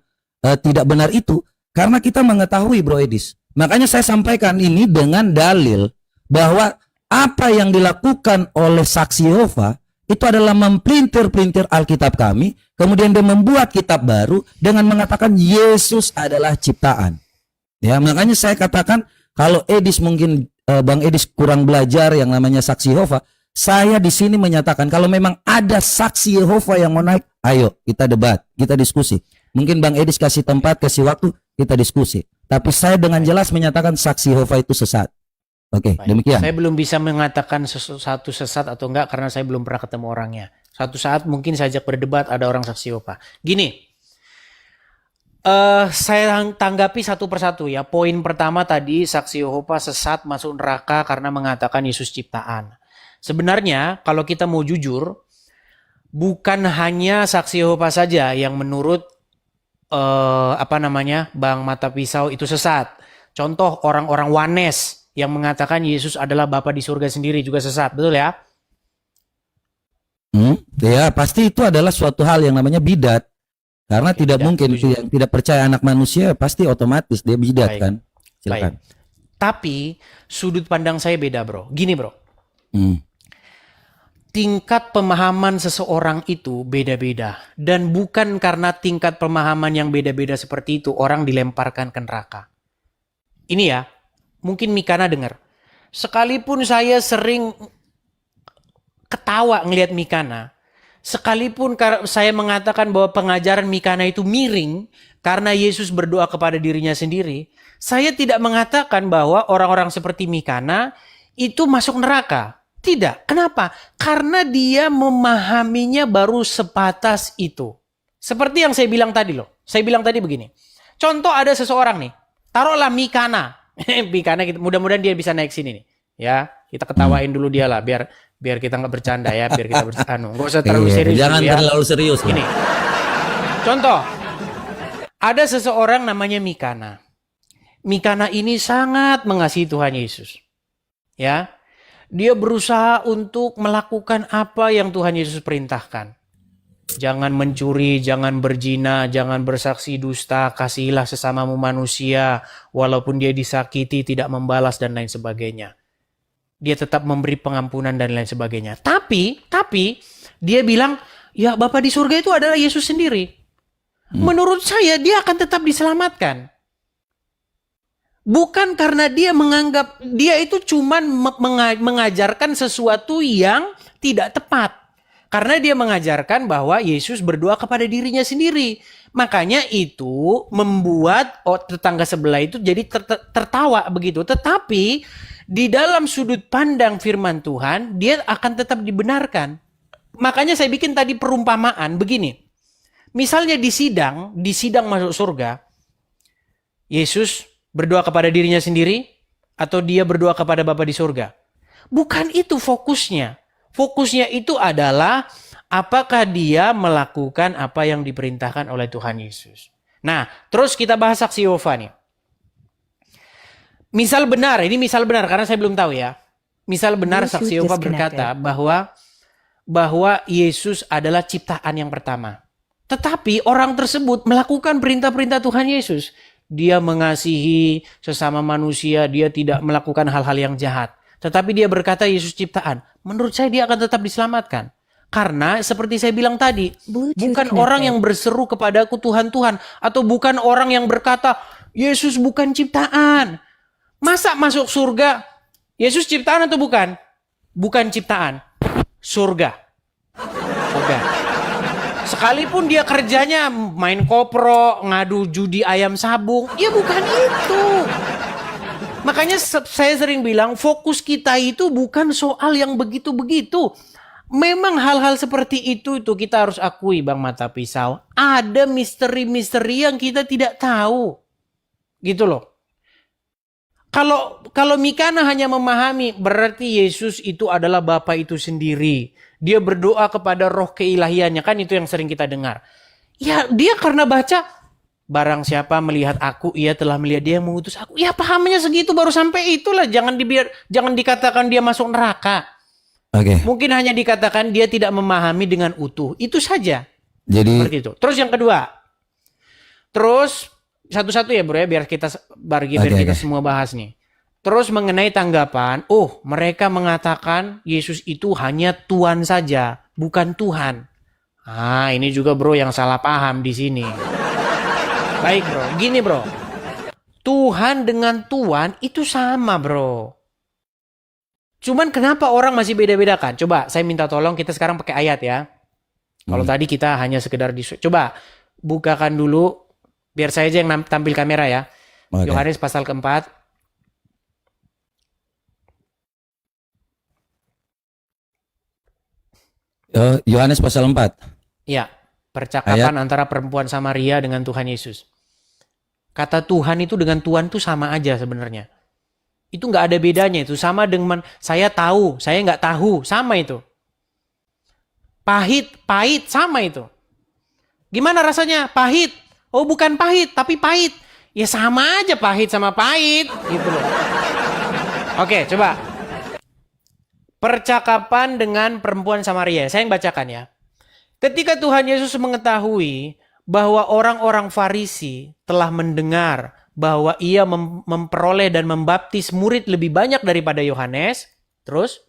tidak benar itu karena kita mengetahui, Bro Edis. Makanya saya sampaikan ini dengan dalil bahwa apa yang dilakukan oleh saksi Yehova itu adalah mempelintir-pelintir Alkitab kami, kemudian dia membuat kitab baru dengan mengatakan Yesus adalah ciptaan. Ya, makanya saya katakan kalau Edis mungkin Bang Edis kurang belajar yang namanya saksi Yehova, saya di sini menyatakan kalau memang ada saksi Yehova yang mau naik, ayo kita debat, kita diskusi. Mungkin Bang Edis kasih tempat, kasih waktu, kita diskusi. Tapi saya dengan jelas menyatakan saksi Yehova itu sesat. Oke, demikian. Saya belum bisa mengatakan satu sesat atau enggak karena saya belum pernah ketemu orangnya. Suatu saat mungkin saya ajak berdebat ada orang saksi Yehova. Gini, saya tanggapi satu persatu ya. Poin pertama tadi saksi Yehova sesat masuk neraka karena mengatakan Yesus ciptaan. Sebenarnya kalau kita mau jujur, bukan hanya saksi Yehova saja yang menurut Bang Mata Pisau itu sesat. Contoh orang-orang Wanes yang mengatakan Yesus adalah Bapa di surga sendiri juga sesat, betul ya? Ya pasti itu adalah suatu hal yang namanya bidat. Karena tidak mungkin yang tidak percaya anak manusia pasti otomatis dia bidat. Baik. Kan. Silakan. Baik. Tapi sudut pandang saya beda, bro. Gini, bro. Tingkat pemahaman seseorang itu beda-beda. Dan bukan karena tingkat pemahaman yang beda-beda seperti itu, orang dilemparkan ke neraka. Ini ya, mungkin Mikana dengar. Sekalipun saya sering ketawa ngelihat Mikana, sekalipun saya mengatakan bahwa pengajaran Mikana itu miring karena Yesus berdoa kepada dirinya sendiri, saya tidak mengatakan bahwa orang-orang seperti Mikana itu masuk neraka. Tidak. Kenapa? Karena dia memahaminya baru sebatas itu. Seperti yang saya bilang tadi loh. Saya bilang tadi begini. Contoh ada seseorang nih. Taruhlah Mikana. Mikana, mudah-mudahan dia bisa naik sini nih. Ya, kita ketawain dulu dia lah. Biar kita nggak bercanda ya. Biar kita nggak usah terlalu serius. Jangan ya. terlalu serius. Ini. Contoh. Ada seseorang namanya Mikana. Mikana ini sangat mengasihi Tuhan Yesus. Ya. Dia berusaha untuk melakukan apa yang Tuhan Yesus perintahkan. Jangan mencuri, jangan berzina, jangan bersaksi dusta, kasihilah sesamamu manusia, walaupun dia disakiti, tidak membalas dan lain sebagainya. Dia tetap memberi pengampunan dan lain sebagainya. Tapi dia bilang, ya Bapa di surga itu adalah Yesus sendiri. Menurut saya dia akan tetap diselamatkan. Bukan karena dia menganggap dia itu cuman mengajarkan sesuatu yang tidak tepat. Karena dia mengajarkan bahwa Yesus berdoa kepada dirinya sendiri. Makanya itu membuat tetangga sebelah itu jadi tertawa begitu. Tetapi di dalam sudut pandang firman Tuhan, dia akan tetap dibenarkan. Makanya saya bikin tadi perumpamaan begini. Misalnya di sidang masuk surga, Yesus berdoa kepada dirinya sendiri atau dia berdoa kepada Bapa di surga? Bukan itu fokusnya. Fokusnya itu adalah apakah dia melakukan apa yang diperintahkan oleh Tuhan Yesus. Nah, terus kita bahas saksi Yehova nih. Misal benar karena saya belum tahu ya. Misal benar saksi Yehova berkata bahwa Yesus adalah ciptaan yang pertama. Tetapi orang tersebut melakukan perintah-perintah Tuhan Yesus. Dia mengasihi sesama manusia, dia tidak melakukan hal-hal yang jahat. Tetapi dia berkata Yesus ciptaan. Menurut saya dia akan tetap diselamatkan. Karena seperti saya bilang tadi, bukan orang yang berseru kepadaku Tuhan, Tuhan. Atau bukan orang yang berkata Yesus bukan ciptaan. Masa masuk surga Yesus ciptaan atau bukan? bukan ciptaan, surga. Surga. Sekalipun dia kerjanya main kopro, ngadu judi ayam sabung, ya bukan itu. Makanya saya sering bilang fokus kita itu bukan soal yang begitu-begitu. Memang hal-hal seperti itu kita harus akui Bang Mata Pisau. Ada misteri-misteri yang kita tidak tahu. Gitu loh. Kalau Mikana hanya memahami berarti Yesus itu adalah Bapa itu sendiri. Dia berdoa kepada roh keilahiannya. Kan itu yang sering kita dengar. Ya dia karena baca barang siapa melihat aku, ia telah melihat dia yang mengutus aku. Ya pahamnya segitu baru sampai itulah. Jangan dikatakan dia masuk neraka. Oke. Mungkin hanya dikatakan dia tidak memahami dengan utuh. Itu saja. Jadi Seperti itu. Terus yang kedua. Terus satu-satu ya bro ya biar kita semua bahas nih. Terus mengenai tanggapan, mereka mengatakan Yesus itu hanya Tuhan saja, bukan Tuhan. Ini juga bro yang salah paham di sini. Baik bro, gini bro. Tuhan dengan Tuhan itu sama bro. Cuman kenapa orang masih beda-bedakan? Coba saya minta tolong kita sekarang pakai ayat ya. Kalau tadi kita hanya sekedar coba bukakan dulu, biar saya aja yang tampil kamera ya. Oke. Yohanes pasal keempat. Yohanes pasal 4. Ya, percakapan antara perempuan Samaria dengan Tuhan Yesus. Kata Tuhan itu dengan Tuhan itu sama aja sebenarnya. Itu nggak ada bedanya itu. Sama dengan saya tahu, saya nggak tahu. Sama itu. Pahit, pahit, sama itu. Gimana rasanya? Pahit. Oh bukan pahit, tapi pahit. Ya sama aja pahit sama pahit. Gitu loh. Oke, coba. Percakapan dengan perempuan Samaria. Saya yang bacakan ya. Ketika Tuhan Yesus mengetahui bahwa orang-orang Farisi telah mendengar bahwa ia memperoleh dan membaptis murid lebih banyak daripada Yohanes. Terus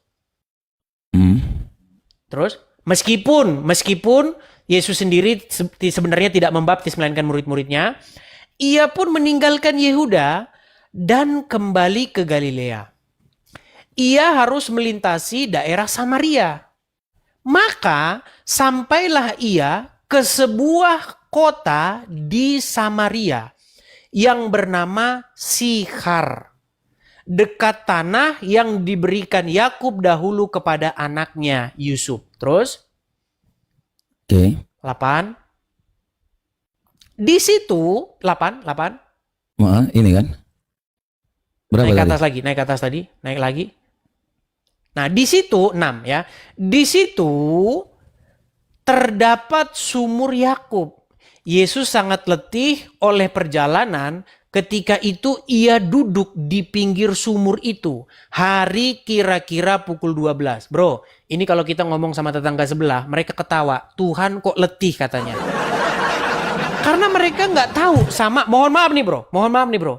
meskipun Yesus sendiri sebenarnya tidak membaptis melainkan murid-muridnya, ia pun meninggalkan Yehuda dan kembali ke Galilea. Ia harus melintasi daerah Samaria. Maka sampailah ia ke sebuah kota di Samaria yang bernama Sikhar, dekat tanah yang diberikan Yakub dahulu kepada anaknya Yusuf. Terus? Oke. 8. Di situ 8. Ini kan. Berapa Naik ke tadi? atas lagi, naik ke atas tadi, naik lagi. Nah, di situ 6 ya. Di situ terdapat sumur Yakub. Yesus sangat letih oleh perjalanan. Ketika itu ia duduk di pinggir sumur itu. Hari kira-kira pukul 12. Bro, ini kalau kita ngomong sama tetangga sebelah, mereka ketawa. Tuhan kok letih katanya. Karena mereka nggak tahu sama, mohon maaf nih bro.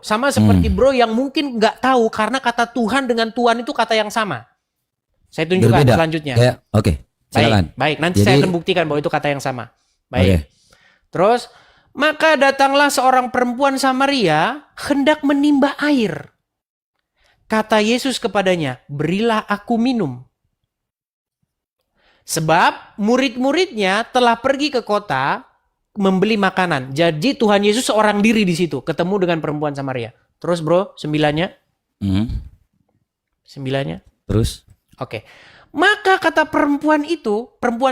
Sama seperti bro yang mungkin nggak tahu karena kata Tuhan dengan Tuhan itu kata yang sama. Saya tunjukkan Berbeda. selanjutnya. Oke, silakan. Baik. Nanti saya akan buktikan bahwa itu kata yang sama. Baik. Oke. Terus, maka datanglah seorang perempuan Samaria hendak menimba air. Kata Yesus kepadanya, berilah aku minum. Sebab murid-muridnya telah pergi ke kota membeli makanan. Jadi Tuhan Yesus seorang diri di situ, ketemu dengan perempuan Samaria. Terus bro, 9-nya? 9-nya? Terus? Oke. Maka kata perempuan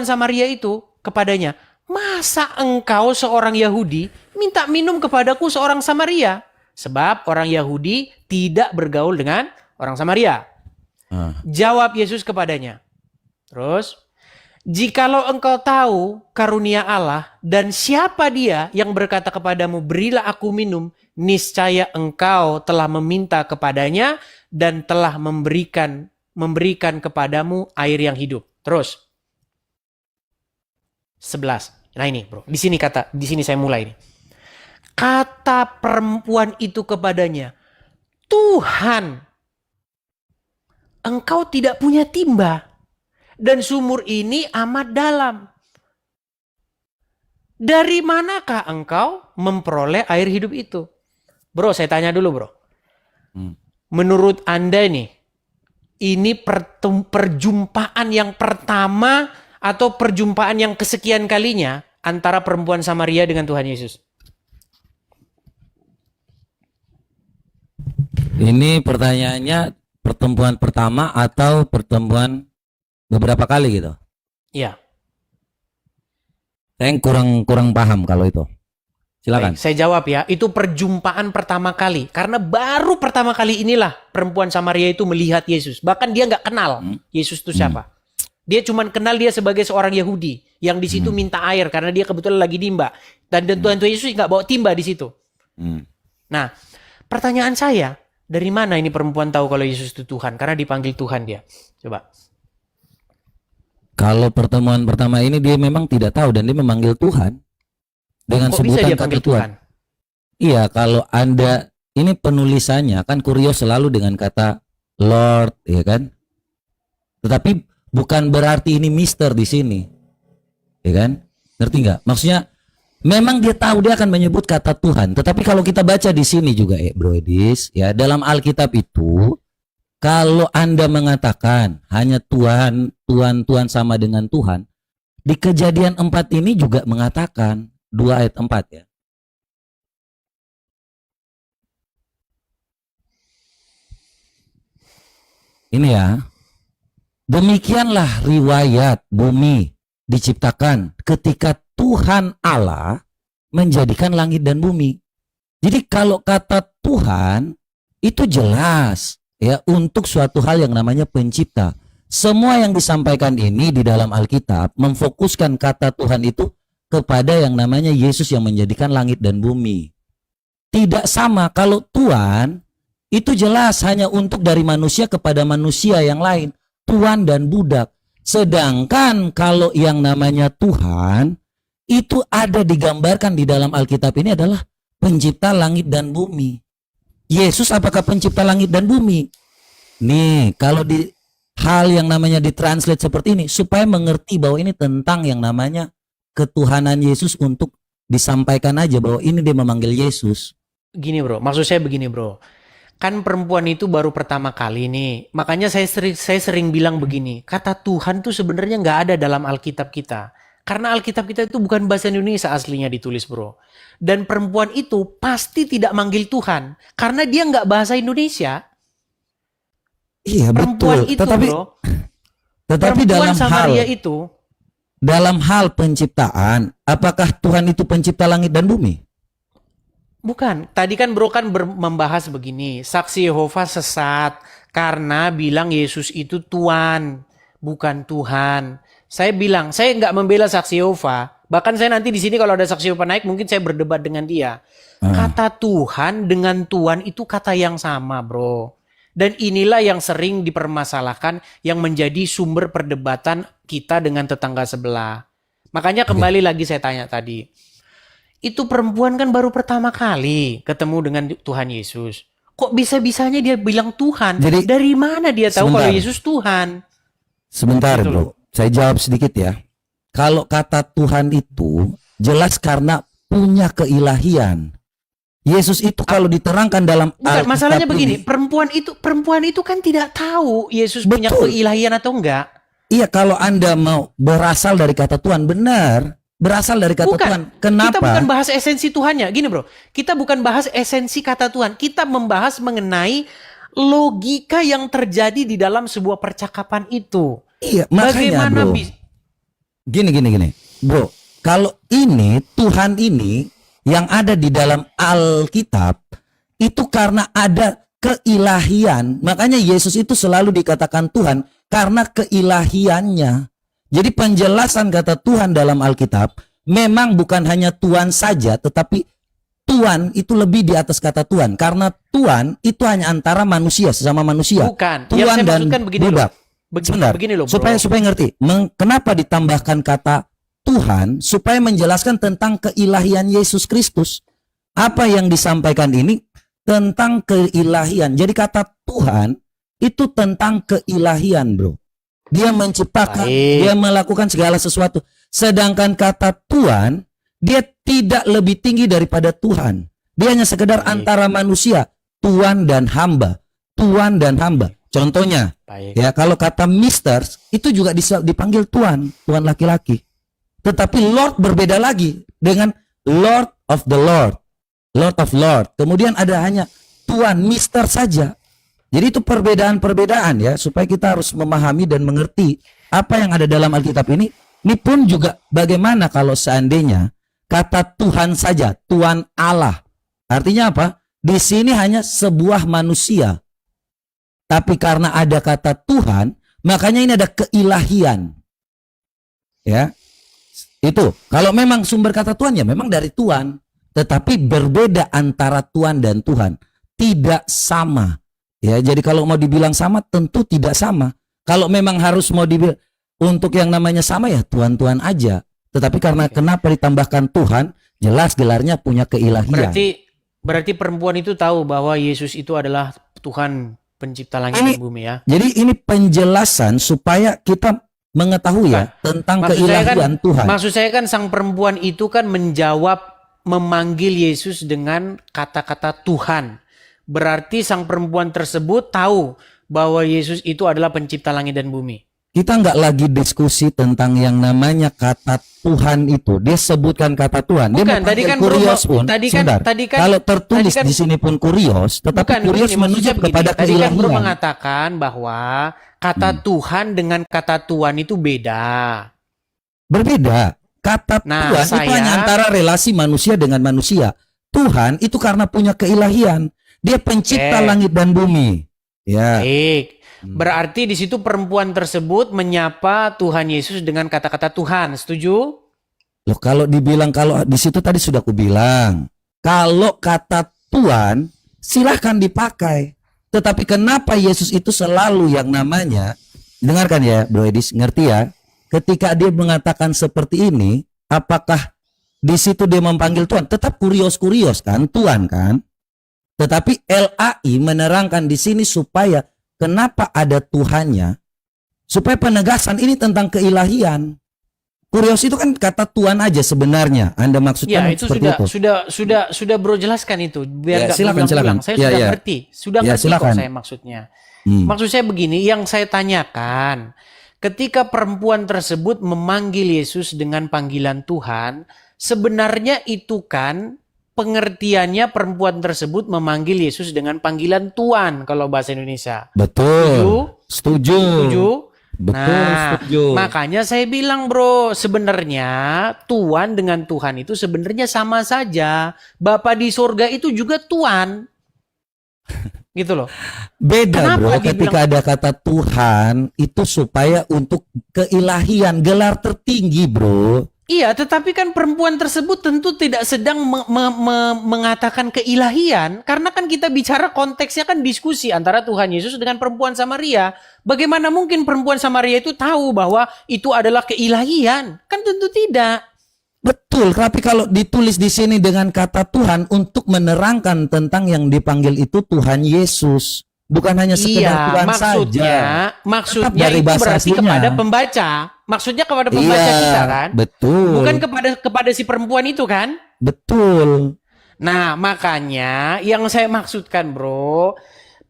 Samaria itu kepadanya, masa engkau seorang Yahudi minta minum kepadaku seorang Samaria? Sebab orang Yahudi tidak bergaul dengan orang Samaria. Jawab Yesus kepadanya. Terus, jikalau engkau tahu karunia Allah dan siapa dia yang berkata kepadamu berilah aku minum, niscaya engkau telah meminta kepadanya dan telah memberikan kepadamu air yang hidup. Terus 11. Nah ini bro, di sini saya mulai nih. Kata perempuan itu kepadanya, Tuhan, engkau tidak punya timba dan sumur ini amat dalam. Dari manakah engkau memperoleh air hidup itu? Bro, saya tanya dulu bro. Menurut Anda nih, ini perjumpaan yang pertama atau perjumpaan yang kesekian kalinya antara perempuan Samaria dengan Tuhan Yesus? Ini pertanyaannya pertemuan pertama atau pertemuan beberapa kali gitu? Iya. Saya kurang paham kalau itu. Silakan. Baik, saya jawab ya, itu perjumpaan pertama kali. Karena baru pertama kali inilah perempuan Samaria itu melihat Yesus. Bahkan dia nggak kenal Yesus itu siapa. Dia cuma kenal dia sebagai seorang Yahudi yang di situ minta air karena dia kebetulan lagi nimba. Dan Tuhan Yesus nggak bawa timba di situ. Nah, pertanyaan saya, dari mana ini perempuan tahu kalau Yesus itu Tuhan? Karena dipanggil Tuhan dia. Coba. Kalau pertemuan pertama ini dia memang tidak tahu dan dia memanggil Tuhan dengan Kok bisa sebutan dia kata panggil Tuhan. Tuhan? Iya, kalau Anda ini penulisannya kan Kurio selalu dengan kata Lord, ya kan? Tetapi bukan berarti ini Mister di sini, ya kan? Ngerti nggak? Maksudnya memang dia tahu dia akan menyebut kata Tuhan. Tetapi kalau kita baca di sini juga, Bro Edis, ya dalam Alkitab itu, kalau Anda mengatakan hanya Tuhan, Tuhan, Tuhan sama dengan Tuhan, di Kejadian 4 ini juga mengatakan 2 ayat 4 ya. Ini ya. Demikianlah riwayat bumi diciptakan ketika Tuhan Allah menjadikan langit dan bumi. Jadi kalau kata Tuhan itu jelas ya untuk suatu hal yang namanya pencipta. Semua yang disampaikan ini di dalam Alkitab memfokuskan kata Tuhan itu kepada yang namanya Yesus yang menjadikan langit dan bumi. Tidak sama kalau Tuhan itu jelas hanya untuk dari manusia kepada manusia yang lain, tuan dan budak. Sedangkan kalau yang namanya Tuhan itu ada digambarkan di dalam Alkitab ini adalah pencipta langit dan bumi. Yesus apakah pencipta langit dan bumi? Nih, kalau di hal yang namanya ditranslate seperti ini supaya mengerti bahwa ini tentang yang namanya ketuhanan Yesus untuk disampaikan aja bahwa ini dia memanggil Yesus. Gini bro, maksud saya begini bro. Kan perempuan itu baru pertama kali nih. Makanya saya sering bilang begini. Kata Tuhan tuh sebenarnya nggak ada dalam Alkitab kita. Karena Alkitab kita itu bukan bahasa Indonesia aslinya ditulis bro. Dan perempuan itu pasti tidak manggil Tuhan. Karena dia nggak bahasa Indonesia. Iya Perempuan betul. itu bro. Tetapi Perempuan dalam Samaria hal itu. dalam hal penciptaan, apakah Tuhan itu pencipta langit dan bumi? Bukan, tadi kan bro kan membahas begini, saksi Yehova sesat karena bilang Yesus itu Tuhan, bukan Tuhan. Saya bilang, saya nggak membela saksi Yehova, bahkan saya nanti di sini kalau ada saksi Yehova naik mungkin saya berdebat dengan dia. Kata Tuhan dengan Tuhan itu kata yang sama bro. Dan inilah yang sering dipermasalahkan yang menjadi sumber perdebatan kita dengan tetangga sebelah. Makanya kembali lagi saya tanya tadi. Itu perempuan kan baru pertama kali ketemu dengan Tuhan Yesus. Kok bisa-bisanya dia bilang Tuhan? Jadi, dari mana dia tahu sebentar. kalau Yesus Tuhan? Sebentar Gitu bro, saya jawab sedikit ya. Kalau kata Tuhan itu jelas karena punya keilahian. Yesus itu kalau diterangkan dalam Bukan, Alkitab masalahnya begini, ini, perempuan itu kan tidak tahu Yesus punya Betul. keilahian atau enggak. iya kalau Anda mau berasal dari kata Tuhan, benar. Berasal dari kata Bukan. Tuhan. Kenapa? Kita bukan bahas esensi Tuhannya. Gini bro, kita bukan bahas esensi kata Tuhan. Kita membahas mengenai logika yang terjadi di dalam sebuah percakapan itu. Iya, makanya Bagaimana bro. Gini. Bro, kalau ini Tuhan ini yang ada di dalam Alkitab itu karena ada keilahian. Makanya Yesus itu selalu dikatakan Tuhan karena keilahiannya. Jadi penjelasan kata Tuhan dalam Alkitab memang bukan hanya Tuhan saja, tetapi Tuhan itu lebih di atas kata Tuhan. Karena Tuhan itu hanya antara manusia, sesama manusia. Bukan. Yang Tuhan saya dan maksudkan begini budak. loh. Sebentar, Begini loh bro. supaya ngerti. Kenapa ditambahkan kata Tuhan? Supaya menjelaskan tentang keilahian Yesus Kristus. Apa yang disampaikan ini tentang keilahian. Jadi kata Tuhan itu tentang keilahian bro. Dia menciptakan, Baik. dia melakukan segala sesuatu. Sedangkan kata Tuhan, dia tidak lebih tinggi daripada Tuhan. Dia hanya sekedar Baik. antara manusia, Tuhan dan hamba. Tuhan dan hamba. Contohnya, Baik. ya kalau kata Mister itu juga dipanggil Tuan, Tuan laki-laki. Tetapi Lord berbeda lagi dengan Lord of the Lord, Lord of Lord. Kemudian ada hanya Tuan, Mister saja. Jadi itu perbedaan-perbedaan ya, supaya kita harus memahami dan mengerti apa yang ada dalam Alkitab ini. Ini pun juga bagaimana kalau seandainya kata Tuhan saja, Tuhan Allah. Artinya apa? Di sini hanya sebuah manusia. Tapi karena ada kata Tuhan, makanya ini ada keilahian. Ya. Itu. Kalau memang sumber kata Tuhan ya memang dari Tuhan. Tetapi berbeda antara Tuhan dan Tuhan. Tidak sama. Ya, jadi kalau mau dibilang sama tentu tidak sama. Kalau memang harus mau dibilang untuk yang namanya sama ya Tuhan-Tuhan aja. Tetapi karena kenapa ditambahkan Tuhan, jelas gelarnya punya keilahian. Berarti perempuan itu tahu bahwa Yesus itu adalah Tuhan pencipta langit dan bumi ya. Jadi ini penjelasan supaya kita mengetahui ya tentang keilahian Tuhan. Maksud saya kan sang perempuan itu kan memanggil Yesus dengan kata-kata Tuhan. Berarti sang perempuan tersebut tahu bahwa Yesus itu adalah pencipta langit dan bumi. Kita nggak lagi diskusi tentang yang namanya kata Tuhan itu. Dia sebutkan kata Tuhan. Dia Bukan, tadi kan kurios pun. Kalau tertulis di sini pun kurios, tetapi kurios menunjuk kepada tadi kan Bro keilahian. mengatakan bahwa kata Tuhan dengan kata Tuhan itu beda. Berbeda. Kata Tuhan itu hanya antara relasi manusia dengan manusia. Tuhan itu karena punya keilahian. Dia pencipta langit dan bumi. Ya. Baik. Berarti di situ perempuan tersebut menyapa Tuhan Yesus dengan kata-kata Tuhan. Setuju? Loh, kalau dibilang, kalau di situ tadi sudah aku bilang, kalau kata Tuhan silahkan dipakai. Tetapi kenapa Yesus itu selalu yang namanya, dengarkan ya Bro Edis, ngerti ya? Ketika dia mengatakan seperti ini, apakah di situ dia memanggil Tuhan? Tetap kurios-kurios kan, Tuhan kan? Tetapi LAI menerangkan di sini supaya kenapa ada Tuhannya? Supaya penegasan ini tentang keilahian. Kurios itu kan kata Tuhan aja sebenarnya. Anda maksudkan ya, itu seperti sudah Bro jelaskan itu biar ya, nggak silakan. Saya sudah ngerti. Sudah ya, ngerti silakan. kok saya maksudnya. Maksud saya begini, yang saya tanyakan, ketika perempuan tersebut memanggil Yesus dengan panggilan Tuhan, sebenarnya itu kan pengertiannya perempuan tersebut memanggil Yesus dengan panggilan Tuhan kalau bahasa Indonesia. Betul. Setuju. Betul, setuju. Makanya saya bilang Bro, sebenarnya Tuhan dengan Tuhan itu sebenarnya sama saja. Bapa di surga itu juga Tuhan. Gitu loh. Beda Kenapa Bro, ketika ada kata Tuhan itu supaya untuk keilahian, gelar tertinggi Bro. Iya, tetapi kan perempuan tersebut tentu tidak sedang mengatakan keilahian. Karena kan kita bicara konteksnya kan diskusi antara Tuhan Yesus dengan perempuan Samaria. Bagaimana mungkin perempuan Samaria itu tahu bahwa itu adalah keilahian? Kan tentu tidak. Betul, tapi kalau ditulis di sini dengan kata Tuhan untuk menerangkan tentang yang dipanggil itu Tuhan Yesus. Bukan hanya sekedar Tuhan saja. Maksudnya itu berarti kepada pembaca. Maksudnya kepada pembaca kita kan? Betul. Bukan kepada si perempuan itu kan? Betul. Nah, makanya yang saya maksudkan Bro,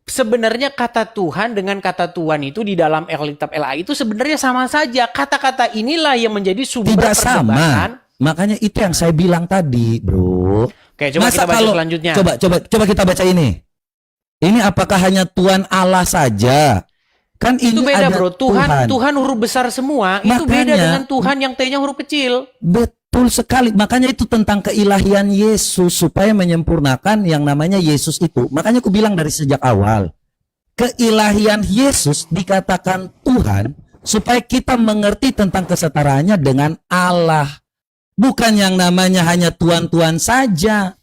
sebenarnya kata Tuhan dengan kata Tuhan itu di dalam Alkitab LA itu sebenarnya sama saja. Kata-kata inilah yang menjadi sumber tidak perdebatan. Sama. Makanya itu yang saya bilang tadi, Bro. Oke, coba kita baca selanjutnya. Coba kita baca ini. Ini apakah hanya Tuhan Allah saja? Kan itu ini beda ada Bro. Tuhan huruf besar semua. Makanya, itu beda dengan Tuhan yang T-nya huruf kecil. Betul sekali. Makanya itu tentang keilahian Yesus supaya menyempurnakan yang namanya Yesus itu. Makanya aku bilang dari sejak awal, keilahian Yesus dikatakan Tuhan supaya kita mengerti tentang kesetaraannya dengan Allah. Bukan yang namanya hanya Tuhan-Tuhan saja.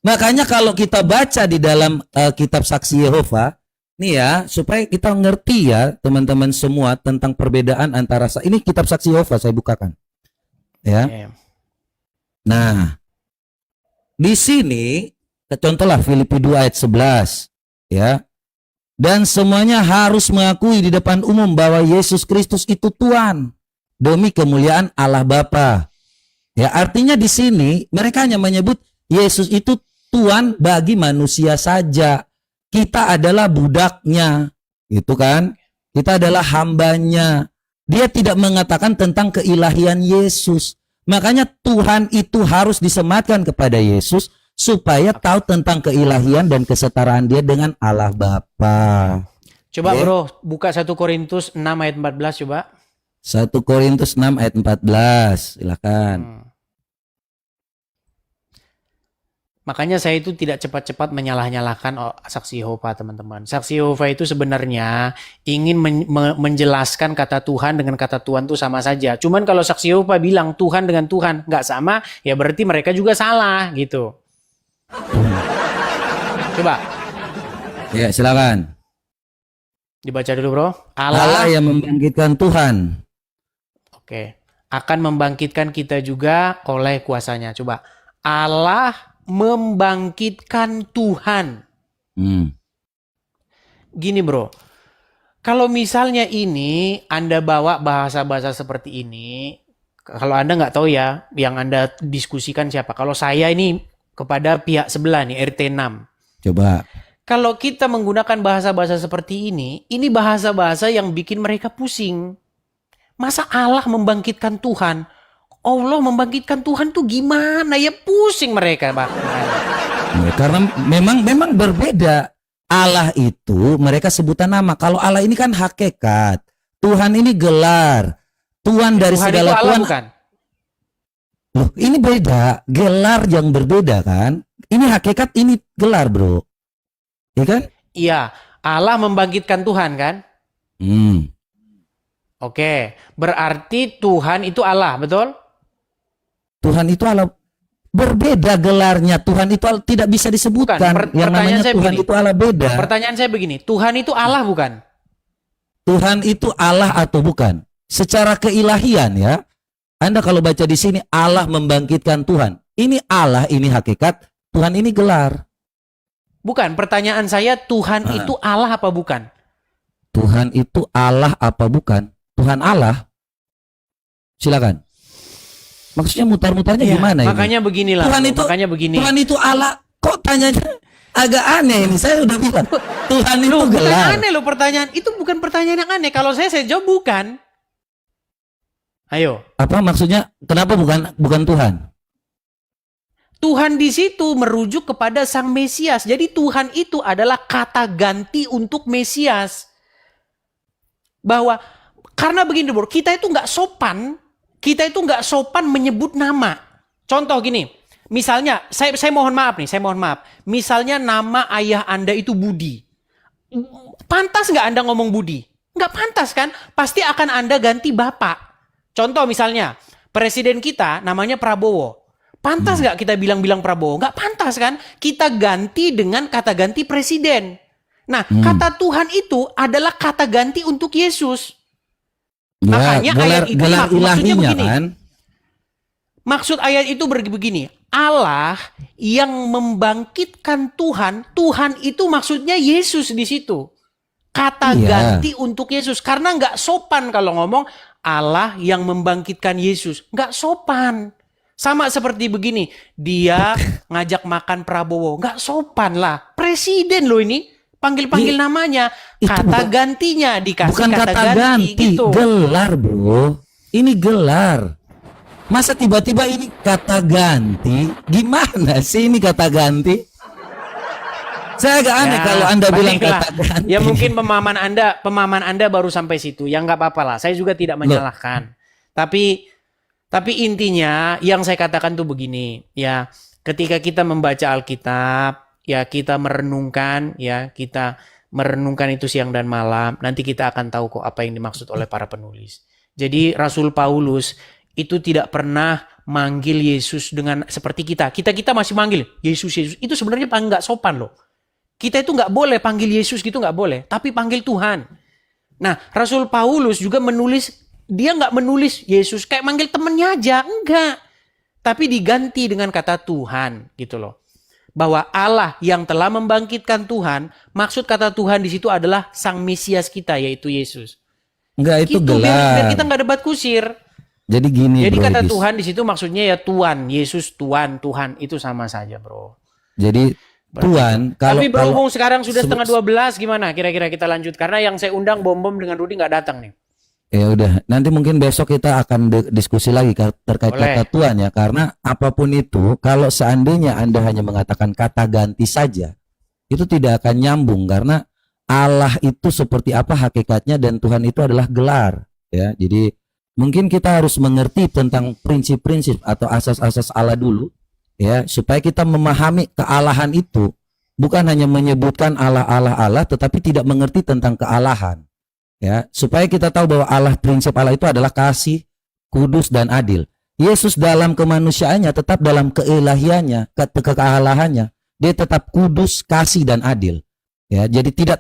Makanya kalau kita baca di dalam kitab Saksi Yehova, nih ya, supaya kita ngerti ya teman-teman semua tentang perbedaan antara, ini kitab Saksi Yehova saya bukakan. Ya. Nah, di sini contohlah Filipi 2 ayat 11, ya. Dan semuanya harus mengakui di depan umum bahwa Yesus Kristus itu Tuhan demi kemuliaan Allah Bapa. Ya, artinya di sini mereka hanya menyebut Yesus itu Tuhan bagi manusia saja. Kita adalah budaknya. Itu kan? Kita adalah hambanya. Dia tidak mengatakan tentang keilahian Yesus. Makanya Tuhan itu harus disematkan kepada Yesus supaya tahu tentang keilahian dan kesetaraan dia dengan Allah Bapa. Coba Oke. bro, buka 1 Korintus 6 ayat 14 coba. 1 Korintus 6 ayat 14. Silakan. Makanya saya itu tidak cepat-cepat menyalah-nyalahkan saksi Yehova, teman-teman. Saksi Yehova itu sebenarnya ingin menjelaskan kata Tuhan dengan kata Tuhan itu sama saja. Cuman kalau saksi Yehova bilang Tuhan dengan Tuhan nggak sama, ya berarti mereka juga salah gitu. Coba Ya, silakan. dibaca dulu bro. Allah yang membangkitkan Tuhan. Oke, akan membangkitkan kita juga oleh kuasanya. Coba, Allah membangkitkan Tuhan. Gini bro, kalau misalnya ini Anda bawa bahasa-bahasa seperti ini, kalau Anda nggak tahu ya, yang Anda diskusikan siapa. Kalau saya ini kepada pihak sebelah nih, RT 6. Coba. Kalau kita menggunakan bahasa-bahasa seperti ini bahasa-bahasa yang bikin mereka pusing. Masa Allah membangkitkan Tuhan? Allah membangkitkan Tuhan tuh gimana? Ya pusing mereka, Pak. Ya, karena memang berbeda. Allah itu mereka sebutan nama. Kalau Allah ini kan hakikat. Tuhan ini gelar. Tuhan dari Tuhan segala itu Allah Tuhan. bukan? Loh, ini beda. Gelar yang berbeda kan. Ini hakikat, ini gelar bro. Ya kan? Iya, Allah membangkitkan Tuhan kan? Oke, berarti Tuhan itu Allah, betul? Tuhan itu Allah. Berbeda gelarnya. Tuhan itu tidak bisa disebutkan. Bukan, Yang pertanyaan namanya saya Tuhan begini. itu Allah beda. Pertanyaan saya begini, Tuhan itu Allah bukan? Tuhan itu Allah atau bukan? Secara keilahian ya. Anda kalau baca di sini Allah membangkitkan Tuhan. Ini Allah, ini hakikat. Tuhan ini gelar. Bukan, pertanyaan saya Tuhan itu Allah apa bukan? Tuhan itu Allah apa bukan? Tuhan Allah. Silakan. Maksudnya mutar-mutarnya Ya, gimana ini? makanya beginilah. Tuhan bro, itu makanya begini. Tuhan itu Allah. Kok tanyanya agak aneh ini? Saya udah bilang Tuhan itu Loh, bukan gelar. aneh loh pertanyaan. Itu bukan pertanyaan yang aneh. Kalau saya jawab bukan. Ayo. Apa maksudnya? Kenapa bukan Tuhan? Tuhan di situ merujuk kepada Sang Mesias. Jadi Tuhan itu adalah kata ganti untuk Mesias. Bahwa karena begini bro, kita itu nggak sopan menyebut nama. Contoh gini, misalnya saya mohon maaf nih, Misalnya nama ayah Anda itu Budi. Pantas nggak Anda ngomong Budi? Nggak pantas kan? Pasti akan Anda ganti Bapak. Contoh misalnya, presiden kita namanya Prabowo. Pantas nggak kita bilang Prabowo? Nggak pantas kan? Kita ganti dengan kata ganti presiden. Nah, kata Tuhan itu adalah kata ganti untuk Yesus. Ya, Makanya ayat itu gelar maksudnya ilahinya begini. kan. Maksud ayat itu begini. Allah yang membangkitkan Tuhan, Tuhan itu maksudnya Yesus di situ. Kata Iya. ganti untuk Yesus. Karena nggak sopan kalau ngomong Allah yang membangkitkan Yesus. Nggak sopan. Sama seperti begini. Dia ngajak makan Prabowo. Nggak sopan lah. Presiden loh ini. Panggil-panggil namanya. itu Kata bukan- gantinya dikasih Bukan kata ganti, gitu. gelar bro. Ini gelar. Masa tiba-tiba ini kata ganti? Gimana sih ini kata ganti? Saya agak aneh kalau Anda bilang baiklah. kata ganti. Ya mungkin pemahaman Anda baru sampai situ. Ya nggak apa-apa lah. Saya juga tidak menyalahkan. Tapi intinya yang saya katakan tuh begini. Ya, ketika kita membaca Alkitab, ya kita merenungkan itu siang dan malam. Nanti kita akan tahu kok apa yang dimaksud oleh para penulis. Jadi Rasul Paulus itu tidak pernah manggil Yesus dengan seperti kita. Kita masih manggil Yesus. Itu sebenarnya nggak sopan loh. Kita itu nggak boleh panggil Yesus gitu, nggak boleh. Tapi panggil Tuhan. Nah, Rasul Paulus juga dia nggak menulis Yesus kayak manggil temennya aja. Enggak. Tapi diganti dengan kata Tuhan gitu loh. Bahwa Allah yang telah membangkitkan Tuhan, maksud kata Tuhan di situ adalah Sang Mesias kita, yaitu Yesus. Enggak, itu Gitu, biar gelar. kita nggak debat kusir. Jadi gini Jadi bro. kata Idis. Tuhan di situ maksudnya ya Tuhan, Yesus Tuhan, itu sama saja bro. Jadi Tuhan kalau Tapi berhubung sekarang sudah se- setengah 12, gimana kira-kira kita lanjut? Karena yang saya undang Bom-Bom dengan Rudi nggak datang nih. ya udah, nanti mungkin besok kita akan diskusi lagi terkait Boleh. kata Tuhan ya, karena apapun itu kalau seandainya Anda hanya mengatakan kata ganti saja, itu tidak akan nyambung karena Allah itu seperti apa hakikatnya dan Tuhan itu adalah gelar ya. Jadi mungkin kita harus mengerti tentang prinsip-prinsip atau asas-asas Allah dulu ya, supaya kita memahami kealahan itu bukan hanya menyebutkan Allah tetapi tidak mengerti tentang kealahan ya, supaya kita tahu bahwa Allah, prinsip Allah itu adalah kasih, kudus dan adil. Yesus dalam kemanusiaannya tetap dalam keilahiannya, kealahannya, dia tetap kudus, kasih dan adil ya. Jadi tidak